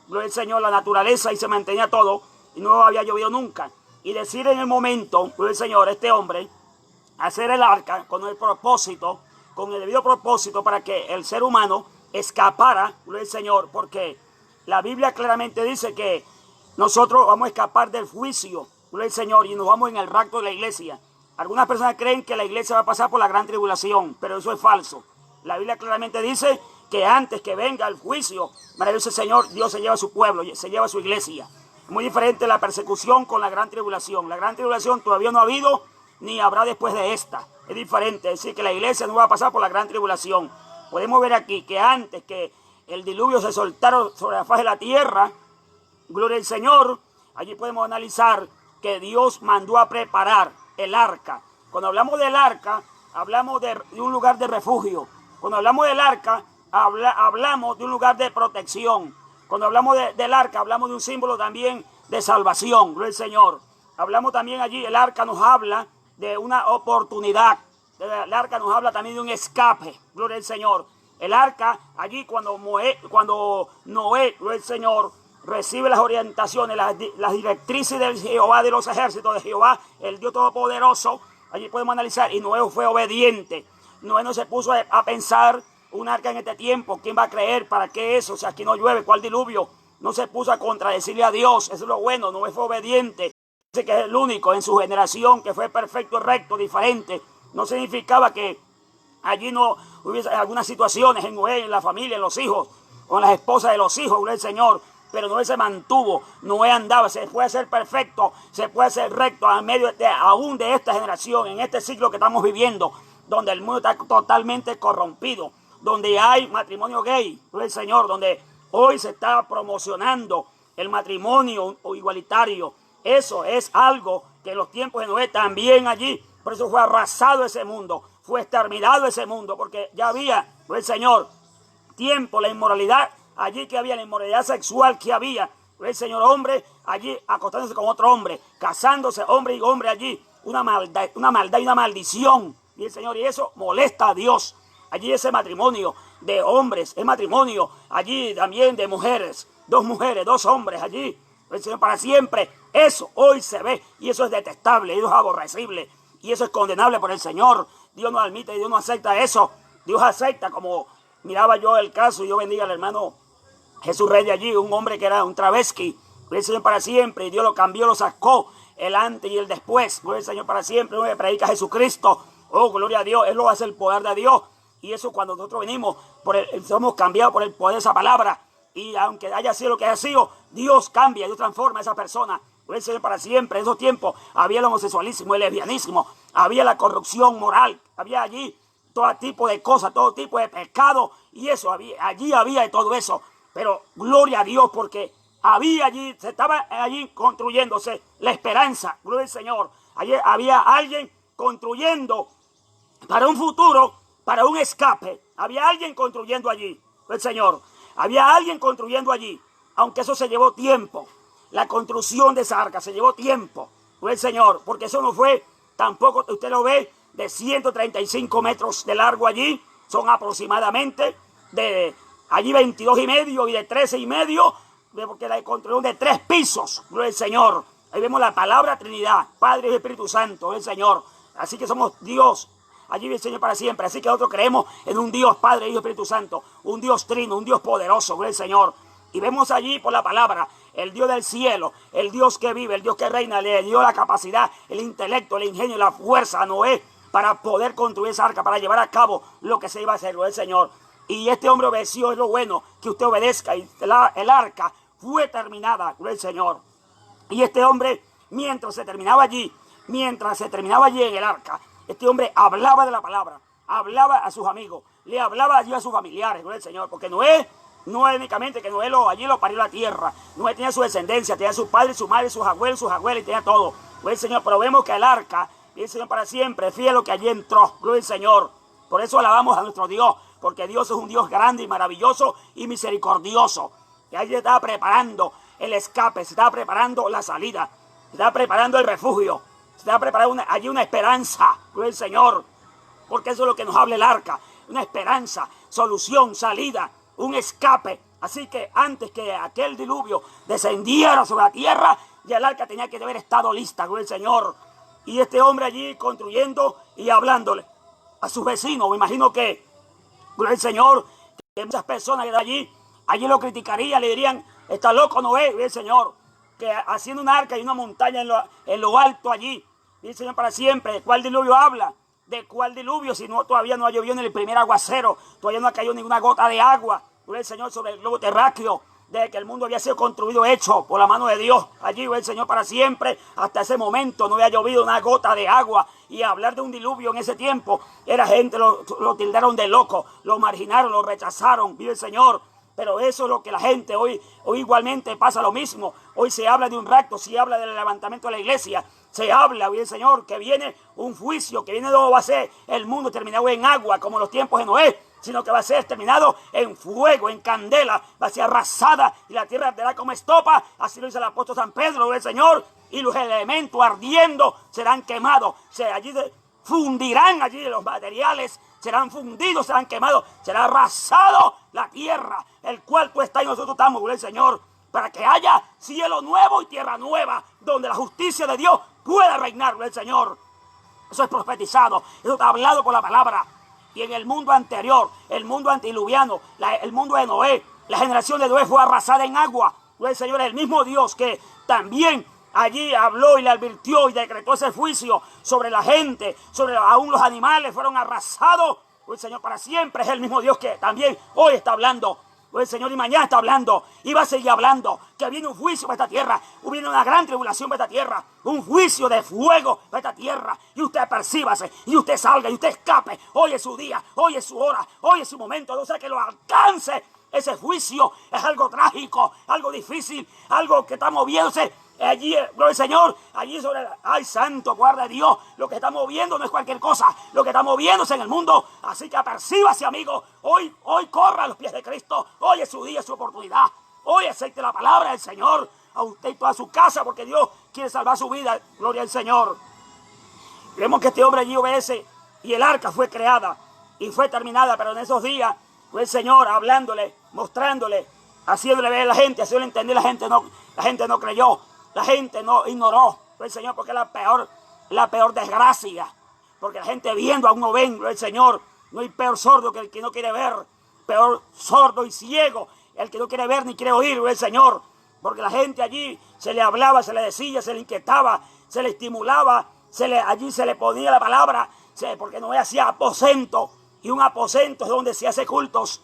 gloria al Señor, la naturaleza, y se mantenía todo, y no había llovido nunca. Y decir en el momento, gloria al Señor, este hombre, hacer el arca con el debido propósito para que el ser humano escapara, gloria al Señor, porque la Biblia claramente dice que nosotros vamos a escapar del juicio, gloria al Señor, y nos vamos en el rapto de la iglesia. Algunas personas creen que la iglesia va a pasar por la gran tribulación, pero eso es falso. La Biblia claramente dice que antes que venga el juicio, maravilloso Señor, Dios se lleva a su pueblo, se lleva a su iglesia. Muy diferente la persecución con la gran tribulación. La gran tribulación todavía no ha habido ni habrá después de esta. Es diferente, es decir, que la iglesia no va a pasar por la gran tribulación. Podemos ver aquí que antes que el diluvio se soltara sobre la faz de la tierra, gloria al Señor, allí podemos analizar que Dios mandó a preparar el arca. Cuando hablamos del arca, hablamos de un lugar de refugio. Cuando hablamos del arca, hablamos de un lugar de protección. Cuando hablamos del arca, hablamos de un símbolo también de salvación, gloria al Señor. Hablamos también allí, el arca nos habla de una oportunidad. El arca nos habla también de un escape, gloria al Señor. El arca, allí cuando Noé, gloria al Señor, recibe las orientaciones, las directrices del Jehová de los ejércitos, de Jehová, el Dios Todopoderoso, allí podemos analizar, y Noé fue obediente. Noé no se puso a pensar un arca en este tiempo, ¿quién va a creer? ¿Para qué eso? Si aquí no llueve, ¿cuál diluvio? No se puso a contradecirle a Dios, eso es lo bueno, Noé fue obediente. Dice que es el único en su generación que fue perfecto, recto, diferente. No significaba que allí no hubiese algunas situaciones en Noé, en la familia, en los hijos, o en las esposas de los hijos, gloria al Señor. Pero Noé se mantuvo, Noé andaba, se puede ser perfecto, se puede ser recto a medio aún de esta generación, en este siglo que estamos viviendo, donde el mundo está totalmente corrompido, donde hay matrimonio gay, gloria al Señor, donde hoy se está promocionando el matrimonio igualitario. Eso es algo que en los tiempos de Noé también allí, por eso fue arrasado ese mundo, fue exterminado ese mundo, porque ya había, gloria al Señor, tiempo, la inmoralidad, allí que había la inmoralidad sexual que había, el Señor, hombre allí acostándose con otro hombre, casándose hombre y hombre allí, una maldad y una maldición, y el Señor, y eso molesta a Dios. Allí ese matrimonio de hombres, es matrimonio allí también de mujeres, dos hombres allí, el Señor para siempre, eso hoy se ve, y eso es detestable, y eso es aborrecible, y eso es condenable por el Señor. Dios no admite, Dios no acepta eso. Dios acepta, como miraba yo el caso, y yo bendiga al hermano Jesús Rey de allí, un hombre que era un travesti, gloria al Señor para siempre, y Dios lo cambió, lo sacó, el antes y el después, gloria al Señor para siempre, uno que predica a Jesucristo, oh, gloria a Dios, Él lo hace el poder de Dios, y eso cuando nosotros venimos, somos cambiados por el poder de esa palabra, y aunque haya sido lo que haya sido, Dios cambia, Dios transforma a esa persona, gloria al Señor para siempre. En esos tiempos había el homosexualismo, el lesbianismo, había la corrupción moral, había allí todo tipo de cosas, todo tipo de pecado, y eso, allí había de todo eso. Pero gloria a Dios, porque se estaba allí construyéndose la esperanza, gloria al Señor. Allí había alguien construyendo para un futuro, para un escape. Había alguien construyendo allí, el Señor. Había alguien construyendo allí, aunque eso se llevó tiempo. La construcción de esa arca se llevó tiempo, gloria al Señor, porque eso no fue tampoco, usted lo ve, de 135 metros de largo allí, son aproximadamente de allí 22 y medio y de 13 y medio, porque la construcción de 3 pisos, gloria al Señor. Ahí vemos la palabra Trinidad, Padre y Espíritu Santo, el Señor. Así que somos Dios, allí vive el Señor para siempre. Así que nosotros creemos en un Dios Padre, Hijo y Espíritu Santo, un Dios trino, un Dios poderoso, gloria al Señor. Y vemos allí por la palabra, el Dios del cielo, el Dios que vive, el Dios que reina, le dio la capacidad, el intelecto, el ingenio y la fuerza a Noé para poder construir esa arca, para llevar a cabo lo que se iba a hacer, el Señor. Y este hombre obedeció, es lo bueno, que usted obedezca. Y el arca fue terminada, gloria al Señor. Y este hombre, mientras se terminaba allí en el arca, este hombre hablaba de la palabra, hablaba a sus amigos, le hablaba allí a sus familiares, gloria al Señor, porque Noé, no es únicamente que Noé allí lo parió la tierra, Noé tenía su descendencia, tenía su padre, su madre, sus abuelos, y tenía todo, gloria al Señor. Pero vemos que el arca, y el Señor para siempre, fíjate lo que allí entró, gloria al Señor. Por eso alabamos a nuestro Dios, porque Dios es un Dios grande y maravilloso y misericordioso, que allí estaba preparando el escape, se estaba preparando la salida, se estaba preparando el refugio, se estaba preparando allí una esperanza, gloria al Señor, porque eso es lo que nos habla el arca, una esperanza, solución, salida, un escape. Así que antes que aquel diluvio descendiera sobre la tierra, ya el arca tenía que haber estado lista, gloria al Señor. Y este hombre allí construyendo y hablándole a sus vecinos, me imagino que, gloria al Señor, que muchas personas que de allí lo criticarían, le dirían, está loco Noé, gloria al Señor, que haciendo una arca y una montaña en lo alto allí, y el Señor para siempre. ¿De cuál diluvio habla? ¿De cuál diluvio? Si no, todavía no ha llovido ni el primer aguacero, todavía no ha caído ninguna gota de agua, gloria al Señor, sobre el globo terráqueo. de que el mundo había sido construido, hecho por la mano de Dios. Allí el Señor para siempre. Hasta ese momento no había llovido una gota de agua. Y hablar de un diluvio en ese tiempo, era gente, lo tildaron de loco, lo marginaron, lo rechazaron. Vive el Señor. Pero eso es lo que la gente hoy igualmente pasa lo mismo. Hoy se habla de un rapto, se habla del levantamiento de la iglesia. Se habla, vive el Señor, que viene un juicio, que viene, no va a ser el mundo terminado en agua como en los tiempos de Noé, sino que va a ser terminado en fuego, en candela, va a ser arrasada y la tierra arderá como estopa. Así lo dice el apóstol San Pedro, vive el Señor, y los elementos ardiendo serán quemados. Allí fundirán allí los materiales, serán fundidos, serán quemados, será arrasado la tierra, el cual tú estás y nosotros estamos, gloria al Señor, para que haya cielo nuevo y tierra nueva, donde la justicia de Dios pueda reinar, gloria al Señor. Eso es profetizado, eso está hablado por la palabra. Y en el mundo anterior, el mundo antidiluviano, el mundo de Noé, la generación de Noé fue arrasada en agua. Gloria al Señor, el mismo Dios que también allí habló y le advirtió y decretó ese juicio sobre la gente, sobre aún los animales, fueron arrasados. El Señor para siempre es el mismo Dios que también hoy está hablando. El Señor y mañana está hablando y va a seguir hablando que viene un juicio para esta tierra, viene una gran tribulación para esta tierra, un juicio de fuego para esta tierra, y usted percíbase y usted salga y usted escape. Hoy es su día, hoy es su hora, hoy es su momento, no sea que lo alcance. Ese juicio es algo trágico, algo difícil, algo que está moviéndose allí, gloria al Señor, allí sobre, ay santo, guarda Dios, lo que está moviendo no es cualquier cosa, lo que está moviéndose en el mundo. Así que apercíbase, amigo, hoy corra a los pies de Cristo, hoy es su día, es su oportunidad, hoy acepte la palabra del Señor, a usted y toda su casa, porque Dios quiere salvar su vida, gloria al Señor. Vemos que este hombre allí obedece, y el arca fue creada, y fue terminada, pero en esos días, fue el Señor hablándole, mostrándole, haciéndole ver a la gente, haciéndole entender, la gente no creyó. La gente no ignoró el Señor, porque es la peor desgracia. Porque la gente viendo aún no ven el Señor. No hay peor sordo que el que no quiere ver. Peor sordo y ciego el que no quiere ver ni quiere oír el Señor. Porque la gente allí se le hablaba, se le decía, se le inquietaba, se le estimulaba, allí se le ponía la palabra, porque no hacía aposento. Y un aposento es donde se hace cultos.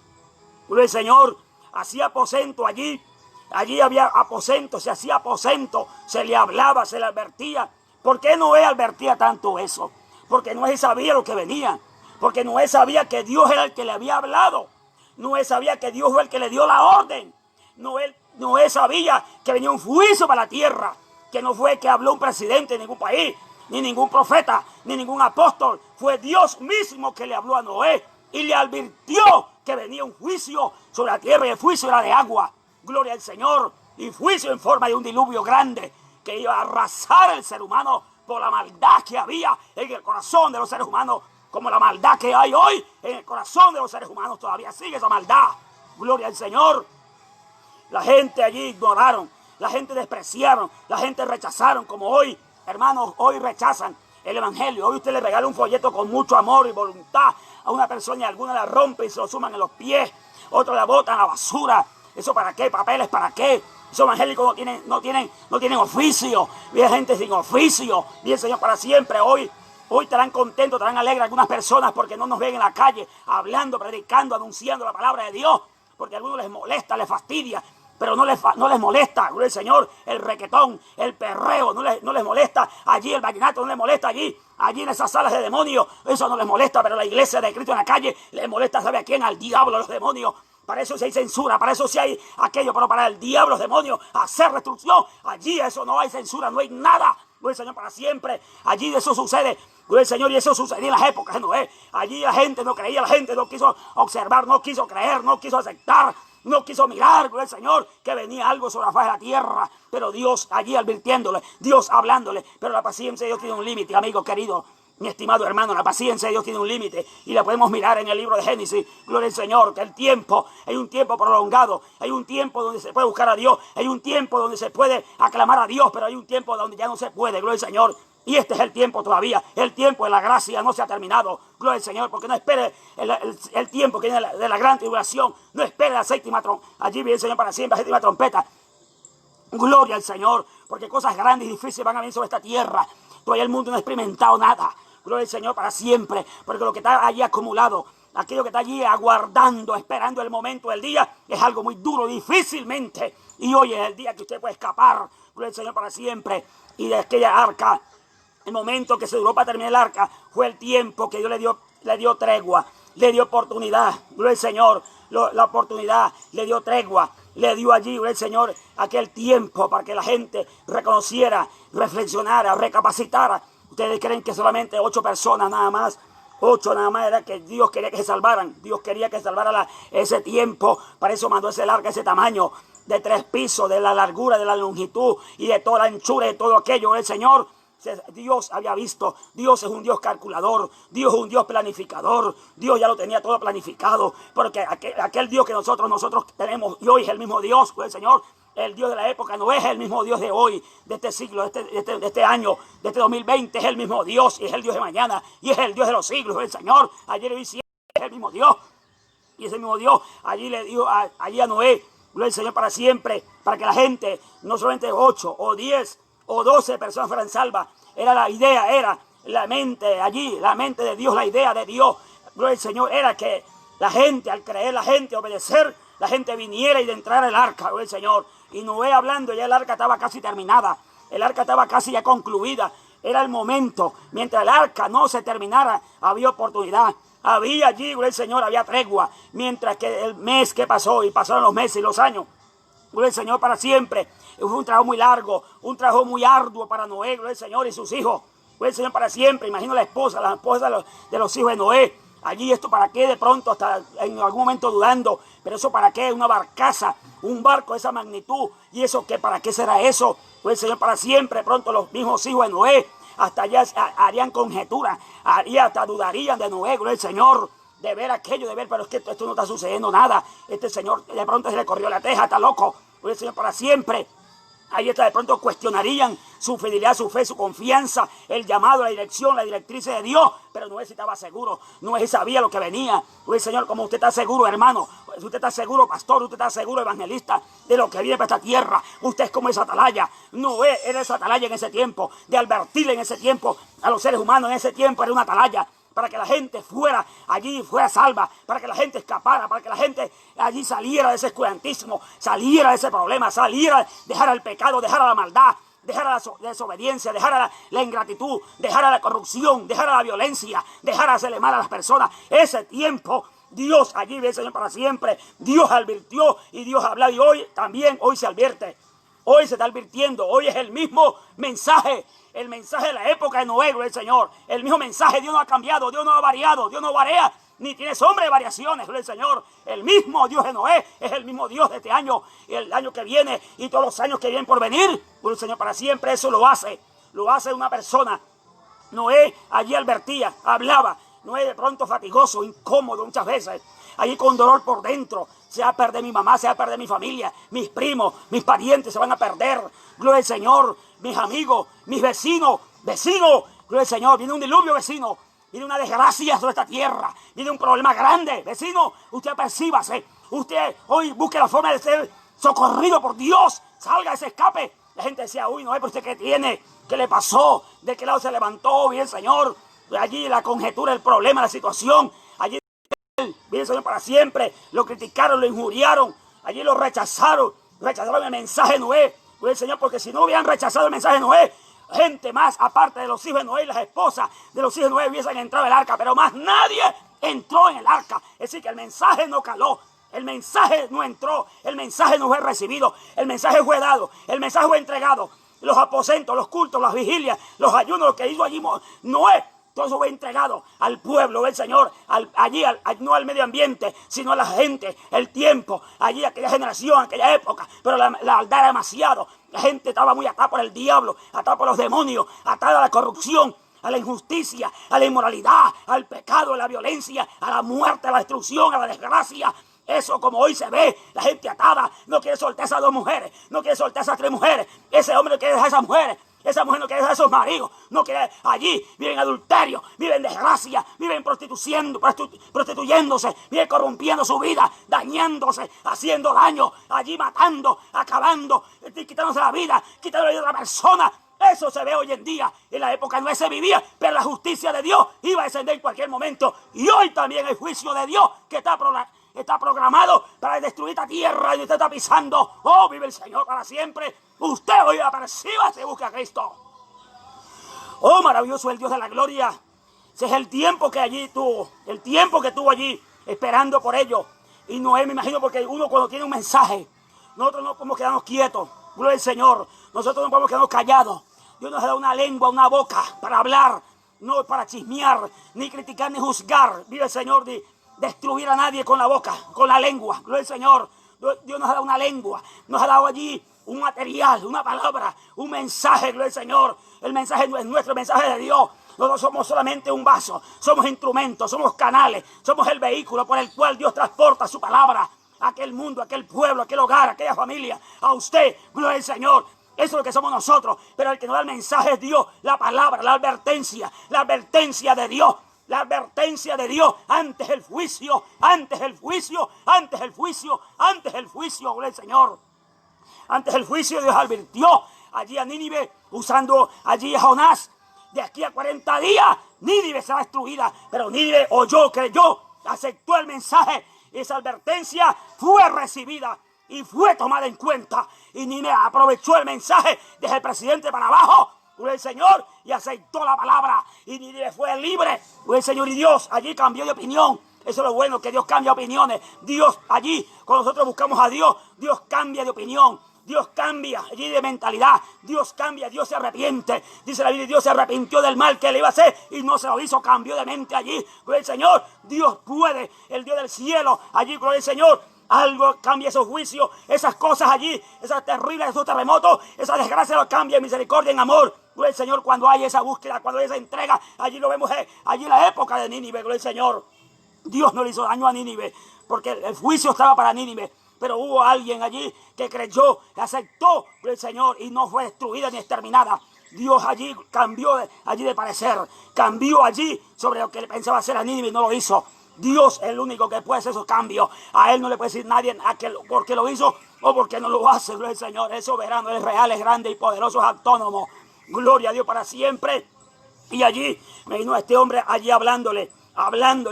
El Señor hacía aposento allí. Allí había aposento, se hacía aposento, se le hablaba, se le advertía. ¿Por qué Noé advertía tanto eso? Porque Noé sabía lo que venía. Porque Noé sabía que Dios era el que le había hablado. Noé sabía que Dios fue el que le dio la orden. Noé sabía que venía un juicio para la tierra. Que no fue que habló un presidente de ningún país, ni ningún profeta, ni ningún apóstol. Fue Dios mismo que le habló a Noé y le advirtió que venía un juicio sobre la tierra, y el juicio era de agua. Gloria al Señor, y juicio en forma de un diluvio grande que iba a arrasar al ser humano por la maldad que había en el corazón de los seres humanos, como la maldad que hay hoy en el corazón de los seres humanos. Todavía sigue esa maldad. Gloria al Señor. La gente allí ignoraron, la gente despreciaron, la gente rechazaron, como hoy, hermanos, hoy rechazan el evangelio. Hoy usted le regala un folleto con mucho amor y voluntad a una persona, y alguna la rompe y se lo suman en los pies, otros la botan a la basura. ¿Eso para qué? ¿Papeles para qué? Esos evangélicos no tienen oficio. Viene gente sin oficio. Viene el Señor para siempre. Hoy estarán contentos, estarán alegres algunas personas porque no nos ven en la calle hablando, predicando, anunciando la palabra de Dios. Porque a algunos les molesta, les fastidia. Pero no les molesta, gloria al Señor, el requetón, el perreo, no les molesta allí, el vallenato no les molesta allí en esas salas de demonios. Eso no les molesta, pero la iglesia de Cristo en la calle les molesta, ¿sabe a quién? Al diablo, a los demonios. Para eso sí hay censura, para eso sí hay aquello, pero para el diablo, los demonios, hacer destrucción, allí eso no hay censura, no hay nada. Gloria al Señor para siempre. Allí eso sucede, gloria al Señor, y eso sucedía en las épocas de Noé. Allí la gente no creía, la gente no quiso observar, no quiso creer, no quiso aceptar, no quiso mirar, gloria al Señor, que venía algo sobre la faz de la tierra. Pero Dios allí advirtiéndole, Dios hablándole. Pero la paciencia de Dios tiene un límite, amigo querido. Mi estimado hermano, la paciencia de Dios tiene un límite y la podemos mirar en el libro de Génesis. Gloria al Señor, que hay un tiempo prolongado, hay un tiempo donde se puede buscar a Dios, hay un tiempo donde se puede aclamar a Dios, pero hay un tiempo donde ya no se puede, gloria al Señor. Y este es el tiempo todavía, el tiempo de la gracia no se ha terminado, gloria al Señor, porque no espere el tiempo que viene de la gran tribulación, no espere la séptima trompeta, allí viene el Señor para siempre, la séptima trompeta. Gloria al Señor, porque cosas grandes y difíciles van a venir sobre esta tierra. Todavía el mundo no ha experimentado nada. Gloria al Señor para siempre, porque lo que está allí acumulado aquello que está allí aguardando, esperando el momento del día, es algo muy duro, difícilmente. Y hoy es el día que usted puede escapar, gloria al Señor, para siempre. Y de aquella arca, el momento que se duró para terminar el arca, fue el tiempo que Dios le dio tregua, le dio oportunidad, gloria al Señor, la oportunidad, le dio tregua, le dio allí, gloria al Señor, aquel tiempo para que la gente reconociera, reflexionara, recapacitara. Ustedes creen que solamente 8 personas nada más, 8 nada más era que Dios quería que se salvaran. Dios quería que se salvara ese tiempo. Para eso mandó ese arca, ese tamaño de 3 pisos, de la largura, de la longitud y de toda la anchura, de todo aquello. El Señor, Dios había visto. Dios es un Dios calculador. Dios es un Dios planificador. Dios ya lo tenía todo planificado. Porque aquel Dios que nosotros tenemos y hoy es el mismo Dios, el Señor. El Dios de la época no es el mismo Dios de hoy, de este siglo, de este año, de este 2020. Es el mismo Dios y es el Dios de mañana y es el Dios de los siglos. El Señor ayer y siempre es el mismo Dios. Y ese mismo Dios allí le dio allí a Noé, gloria al Señor, para siempre, para que la gente, no solamente 8 o 10 o 12 personas fueran salvas. Era la idea, era la mente allí, la mente de Dios, la idea de Dios, gloria al Señor, era que la gente, al creer, la gente, obedecer, la gente viniera y de entrar al arca, gloria al Señor. Y Noé hablando, ya el arca estaba casi terminada, el arca estaba casi ya concluida. Era el momento, mientras el arca no se terminara, había oportunidad. Había allí, gloria al Señor, había tregua. Mientras que el mes que pasó, y pasaron los meses y los años, gloria al Señor, para siempre. Fue un trabajo muy largo, un trabajo muy arduo para Noé, gloria al Señor, y sus hijos. Gloria al Señor, para siempre. Imagino la esposa de los hijos de Noé. Allí esto para qué, de pronto hasta en algún momento dudando, pero eso para qué, una barcaza, un barco de esa magnitud, y eso que para qué será eso, pues el Señor, para siempre. Pronto los mismos hijos de Noé hasta allá harían conjeturas, hasta dudarían de Noé, gloria al Señor, de ver aquello, de ver, pero es que esto no está sucediendo nada. Este señor de pronto se le corrió la teja, está loco, gloria al Señor, para siempre. Ahí está, de pronto cuestionarían su fidelidad, su fe, su confianza, el llamado, la dirección, la directriz de Dios. Pero Noé estaba seguro, Noé sabía lo que venía. Pues, Señor, como usted está seguro, hermano, usted está seguro, pastor, usted está seguro, evangelista, de lo que viene para esta tierra. Usted es como esa atalaya. Noé era esa atalaya en ese tiempo, de advertirle en ese tiempo a los seres humanos. En ese tiempo era una atalaya para que la gente fuera allí, fuera salva, para que la gente escapara, para que la gente allí saliera de ese oscurantismo, saliera de ese problema, saliera, dejara el pecado, dejara la maldad, dejara la desobediencia, dejara la ingratitud, dejara la corrupción, dejara la violencia, dejara hacerle mal a las personas. Ese tiempo Dios allí ve, Señor, para siempre. Dios advirtió y Dios habló, y hoy también, hoy se advierte. Hoy se está advirtiendo, hoy es el mismo mensaje, el mensaje de la época de Noé, gloria al Señor. El mismo mensaje, Dios no ha cambiado, Dios no ha variado, Dios no varía, ni tiene sombra de variaciones, gloria al Señor. El mismo Dios de Noé es el mismo Dios de este año, y el año que viene, y todos los años que vienen por venir, gloria al Señor, para siempre. Eso lo hace una persona. Noé allí advertía, hablaba. Noé de pronto fatigoso, incómodo muchas veces, allí con dolor por dentro. Se va a perder mi mamá, se va a perder mi familia, mis primos, mis parientes se van a perder. Gloria al Señor, mis amigos, mis vecinos, gloria al Señor. Viene un diluvio, vecino. Viene una desgracia sobre esta tierra. Viene un problema grande, vecino. Usted percíbase. Usted hoy busque la forma de ser socorrido por Dios. Salga de ese escape. La gente decía, uy, no, pero usted qué tiene, qué le pasó, de qué lado se levantó, bien, Señor. Allí la conjetura, el problema, la situación. Allí viene el Señor para siempre. Lo criticaron, lo injuriaron. Allí lo rechazaron el mensaje de Noé. Viene el Señor, porque si no hubieran rechazado el mensaje de Noé, gente más, aparte de los hijos de Noé y las esposas de los hijos de Noé, hubiesen entrado en el arca. Pero más nadie entró en el arca. Es decir, que el mensaje no caló. El mensaje no entró. El mensaje no fue recibido. El mensaje fue dado. El mensaje fue entregado. Los aposentos, los cultos, las vigilias, los ayunos, lo que hizo allí Noé. Todo eso fue entregado al pueblo del Señor, no al medio ambiente, sino a la gente, el tiempo, allí aquella generación, aquella época. Pero la maldad era demasiado. La gente estaba muy atada por el diablo, atada por los demonios, atada a la corrupción, a la injusticia, a la inmoralidad, al pecado, a la violencia, a la muerte, a la destrucción, a la desgracia. Eso como hoy se ve, la gente atada, no quiere soltar a esas 2 mujeres, no quiere soltar a esas 3 mujeres, ese hombre no quiere dejar a esas mujeres. Esa mujer no quiere dejar a esos maridos, no quiere allí, viven en adulterio, viven en desgracia, viven prostituyéndose, viven corrompiendo su vida, dañándose, haciendo daño, allí matando, acabando, quitándose la vida, quitando la vida de otra persona. Eso se ve hoy en día. En la época no se vivía, pero la justicia de Dios iba a descender en cualquier momento. Y hoy también el juicio de Dios que está programado para destruir esta tierra y usted está pisando. Oh, vive el Señor para siempre. Usted hoy apercíbase y busque a Cristo. Oh, maravilloso el Dios de la gloria. Ese es el tiempo que allí tuvo, el tiempo que tuvo allí esperando por ellos. Y Noé, me imagino, porque uno cuando tiene un mensaje, nosotros no podemos quedarnos quietos. Gloria al Señor. Nosotros no podemos quedarnos callados. Dios nos da una lengua, una boca para hablar, no para chismear, ni criticar, ni juzgar. Vive el Señor, de destruir a nadie con la boca, con la lengua. Gloria al Señor. Dios nos ha dado una lengua, nos ha dado allí un material, una palabra, un mensaje. Gloria al Señor. El mensaje no es nuestro, el mensaje de Dios. Nosotros somos solamente un vaso, somos instrumentos, somos canales, somos el vehículo por el cual Dios transporta su palabra a aquel mundo, a aquel pueblo, a aquel hogar, a aquella familia, a usted. Gloria al Señor. Eso es lo que somos nosotros. Pero el que nos da el mensaje es Dios, la palabra, la advertencia de Dios. La advertencia de Dios antes el juicio, antes el juicio, antes el juicio, antes el juicio. Gloria al Señor. Antes el juicio Dios advirtió allí a Nínive, usando allí a Jonás. De aquí a 40 días, Nínive será destruida. Pero Nínive oyó, creyó, aceptó el mensaje. Y esa advertencia fue recibida y fue tomada en cuenta. Y Nínive aprovechó el mensaje desde el presidente para abajo, el Señor, y aceptó la palabra. Y Nínive fue libre. El Señor y Dios allí cambió de opinión. Eso es lo bueno, que Dios cambia opiniones. Dios allí, cuando nosotros buscamos a Dios, Dios cambia de opinión. Dios cambia allí de mentalidad. Dios cambia, Dios se arrepiente. Dice la Biblia, Dios se arrepintió del mal que le iba a hacer y no se lo hizo, cambió de mente allí. Gloria al Señor, Dios puede, el Dios del cielo, allí, gloria al Señor. Algo cambia esos juicios, esas cosas allí, esas terribles, esos terremotos, esas desgracias lo cambia en misericordia, en amor. Gloria al Señor, cuando hay esa búsqueda, cuando hay esa entrega, allí lo vemos, allí en la época de Nínive, gloria al Señor. Dios no le hizo daño a Nínive, porque el juicio estaba para Nínive. Pero hubo alguien allí que creyó, que aceptó el Señor y no fue destruida ni exterminada. Dios allí cambió allí de parecer, cambió allí sobre lo que le pensaba hacer a Nínive y no lo hizo. Dios es el único que puede hacer esos cambios. A Él no le puede decir nadie por qué lo hizo o por qué no lo hace. Gloria al Señor, es soberano, es real, es grande y poderoso, es autónomo. Gloria a Dios para siempre. Y allí me vino este hombre allí hablándole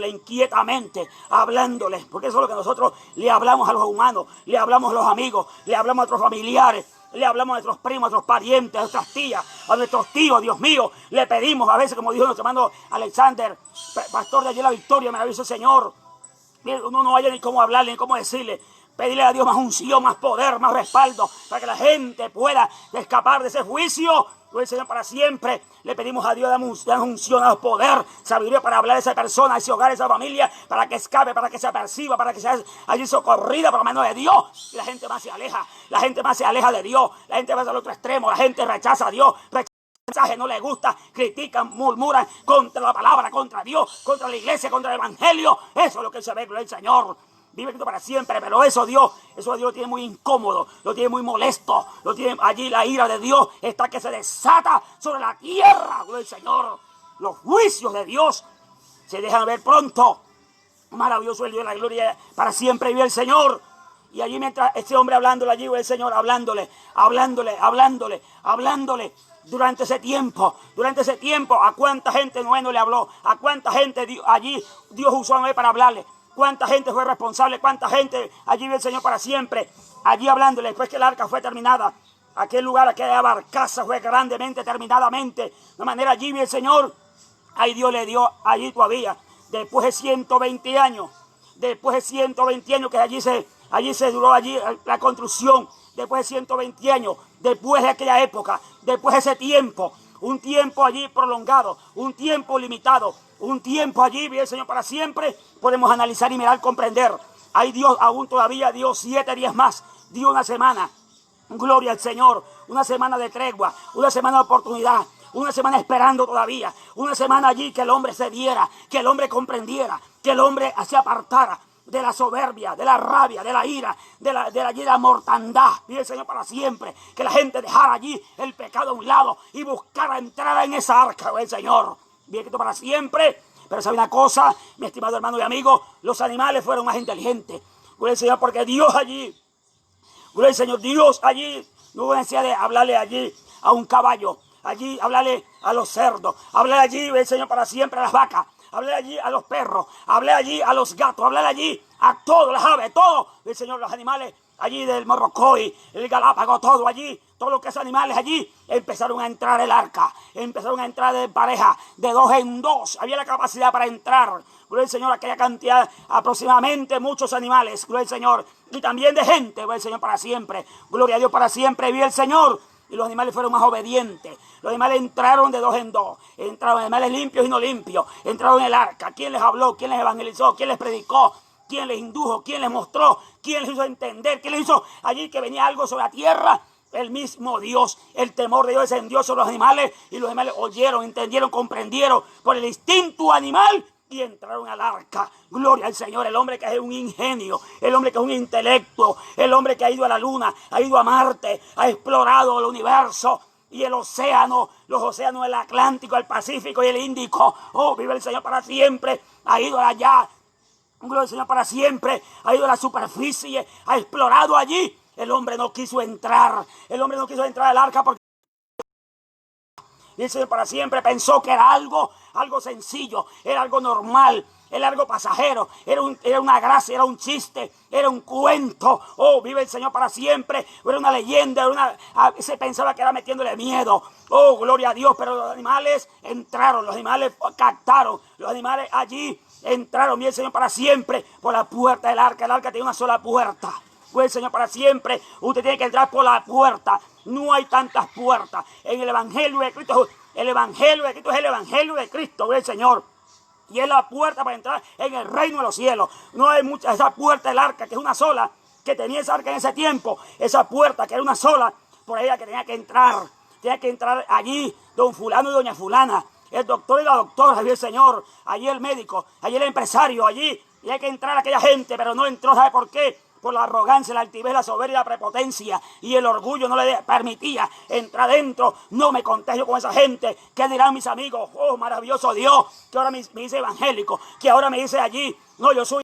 inquietamente, hablándole, porque eso es lo que nosotros le hablamos a los humanos, le hablamos a los amigos, le hablamos a nuestros familiares, le hablamos a nuestros primos, a nuestros parientes, a nuestras tías, a nuestros tíos. Dios mío, le pedimos a veces, como dijo nuestro hermano Alexander, pastor de allí La Victoria, maravilloso Señor, uno no haya ni cómo hablarle, ni cómo decirle. Pedirle a Dios más unción, más poder, más respaldo, para que la gente pueda escapar de ese juicio. Gloria al Señor para siempre. Le pedimos a Dios, damos unción, damos poder, sabiduría para hablar a esa persona, a ese hogar, a esa familia, para que escape, para que se aperciba, para que sea allí socorrida por la mano de Dios. Y la gente más se aleja, la gente más se aleja de Dios, la gente va al otro extremo, la gente rechaza a Dios, rechaza el mensaje, no le gusta, critican, murmuran contra la palabra, contra Dios, contra la iglesia, contra el evangelio. Eso es lo que se ve, gloria al Señor. Vive Cristo para siempre, pero eso Dios lo tiene muy incómodo, lo tiene muy molesto, lo tiene allí la ira de Dios está que se desata sobre la tierra, gloria al Señor. Los juicios de Dios se dejan ver pronto. Maravilloso el Dios de la gloria, para siempre vive el Señor. Y allí mientras este hombre hablándole, allí el Señor hablándole, durante ese tiempo, ¿a cuánta gente Noé no le habló? ¿A cuánta gente allí Dios usó a Noé para hablarle? ¿Cuánta gente fue responsable? ¿Cuánta gente allí vive el Señor para siempre? Allí hablándole, después que el arca fue terminada, aquel lugar, aquella barcaza fue grandemente, terminadamente. De manera allí vive el Señor. Ahí Dios le dio allí todavía, después de 120 años, que allí se duró allí la construcción, después de 120 años, después de aquella época, después de ese tiempo, un tiempo allí prolongado, un tiempo limitado, un tiempo allí, vive el Señor para siempre. Podemos analizar y mirar, comprender. Hay Dios, aún todavía Dios 7 días más, dio una semana. Gloria al Señor, una semana de tregua, una semana de oportunidad, una semana esperando todavía, una semana allí que el hombre se diera, que el hombre comprendiera, que el hombre se apartara de la soberbia, de la rabia, de la ira, de la mortandad. Vive el Señor para siempre. Que la gente dejara allí el pecado a un lado y buscara entrar en esa arca del Señor. Vive Cristo para siempre. Pero sabe una cosa, mi estimado hermano y amigo, los animales fueron más inteligentes. Gloria al Señor, porque Dios allí, gloria al Señor, Dios allí, no hubo necesidad de hablarle allí a un caballo allí, háblale a los cerdos, háblale allí, el Señor, para siempre a las vacas, háblale allí a los perros, háblale allí a los gatos, háblale allí a todas las aves, todo, el Señor, los animales allí del Morrocoy, el Galápago, todo allí, todo lo que es animales allí, empezaron a entrar el arca, empezaron a entrar de pareja, de 2 en 2, había la capacidad para entrar, gloria al Señor, aquella cantidad, aproximadamente muchos animales, gloria al Señor, y también de gente, gloria al Señor, para siempre, gloria a Dios, para siempre vive el Señor. Y los animales fueron más obedientes. Los animales entraron de 2 en 2. Entraron animales limpios y no limpios. Entraron en el arca. ¿Quién les habló? ¿Quién les evangelizó? ¿Quién les predicó? ¿Quién les indujo? ¿Quién les mostró? ¿Quién les hizo entender? ¿Quién les hizo allí que venía algo sobre la tierra? El mismo Dios. El temor de Dios descendió sobre los animales. Y los animales oyeron, entendieron, comprendieron por el instinto animal. Y entraron al arca. Gloria al Señor. El hombre que es un ingenio, el hombre que es un intelecto, el hombre que ha ido a la luna, ha ido a Marte, ha explorado el universo y el océano, los océanos, el Atlántico, el Pacífico y el Índico. Oh, vive el Señor para siempre. Ha ido allá. Gloria al Señor para siempre. Ha ido a la superficie, ha explorado allí. El hombre no quiso entrar. El hombre no quiso entrar al arca porque y el Señor para siempre pensó que era algo sencillo, era algo normal, era algo pasajero, era una gracia, era un chiste, era un cuento. Oh, vive el Señor para siempre, era una leyenda, se pensaba que era metiéndole miedo. Oh, gloria a Dios, pero los animales entraron, los animales captaron, los animales allí entraron, vive el Señor para siempre por la puerta del arca. El arca tiene una sola puerta. Pues el Señor para siempre, usted tiene que entrar por la puerta. No hay tantas puertas. En el Evangelio de Cristo, el Evangelio de Cristo es el Evangelio de Cristo, el Señor. Y es la puerta para entrar en el reino de los cielos. No hay mucha, esa puerta del arca, que es una sola, que tenía esa arca en ese tiempo, esa puerta que era una sola, por ella que tenía que entrar allí don fulano y doña fulana, el doctor y la doctora, allí el Señor, allí el médico, allí el empresario, allí, y hay que entrar aquella gente, pero no entró, ¿sabe por qué? Por la arrogancia, la altivez, la soberbia, la prepotencia y el orgullo no le permitía entrar dentro. No me contagio con esa gente. ¿Qué dirán mis amigos? Oh, maravilloso Dios, que ahora me dice evangélico, que ahora me dice allí, no, yo soy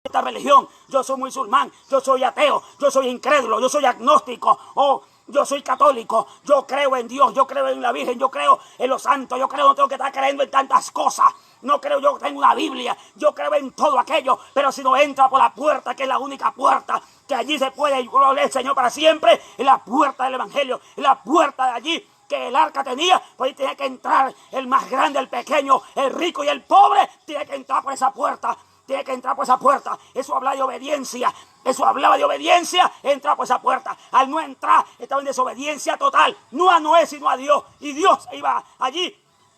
esta religión, yo soy musulmán, yo soy ateo, yo soy incrédulo, yo soy agnóstico, oh, yo soy católico, yo creo en Dios, yo creo en la Virgen, yo creo en los santos, yo creo, no tengo que estar creyendo en tantas cosas. No creo, yo tengo una Biblia, yo creo en todo aquello, pero si no entra por la puerta, que es la única puerta, que allí se puede ir el Señor para siempre, es la puerta del Evangelio, es la puerta de allí que el arca tenía, pues ahí tenía que entrar el más grande, el pequeño, el rico y el pobre, tiene que entrar por esa puerta. Tiene que entrar por esa puerta. Eso hablaba de obediencia. Eso hablaba de obediencia. Entrar por esa puerta. Al no entrar, estaba en desobediencia total. No a Noé, sino a Dios. Y Dios iba allí.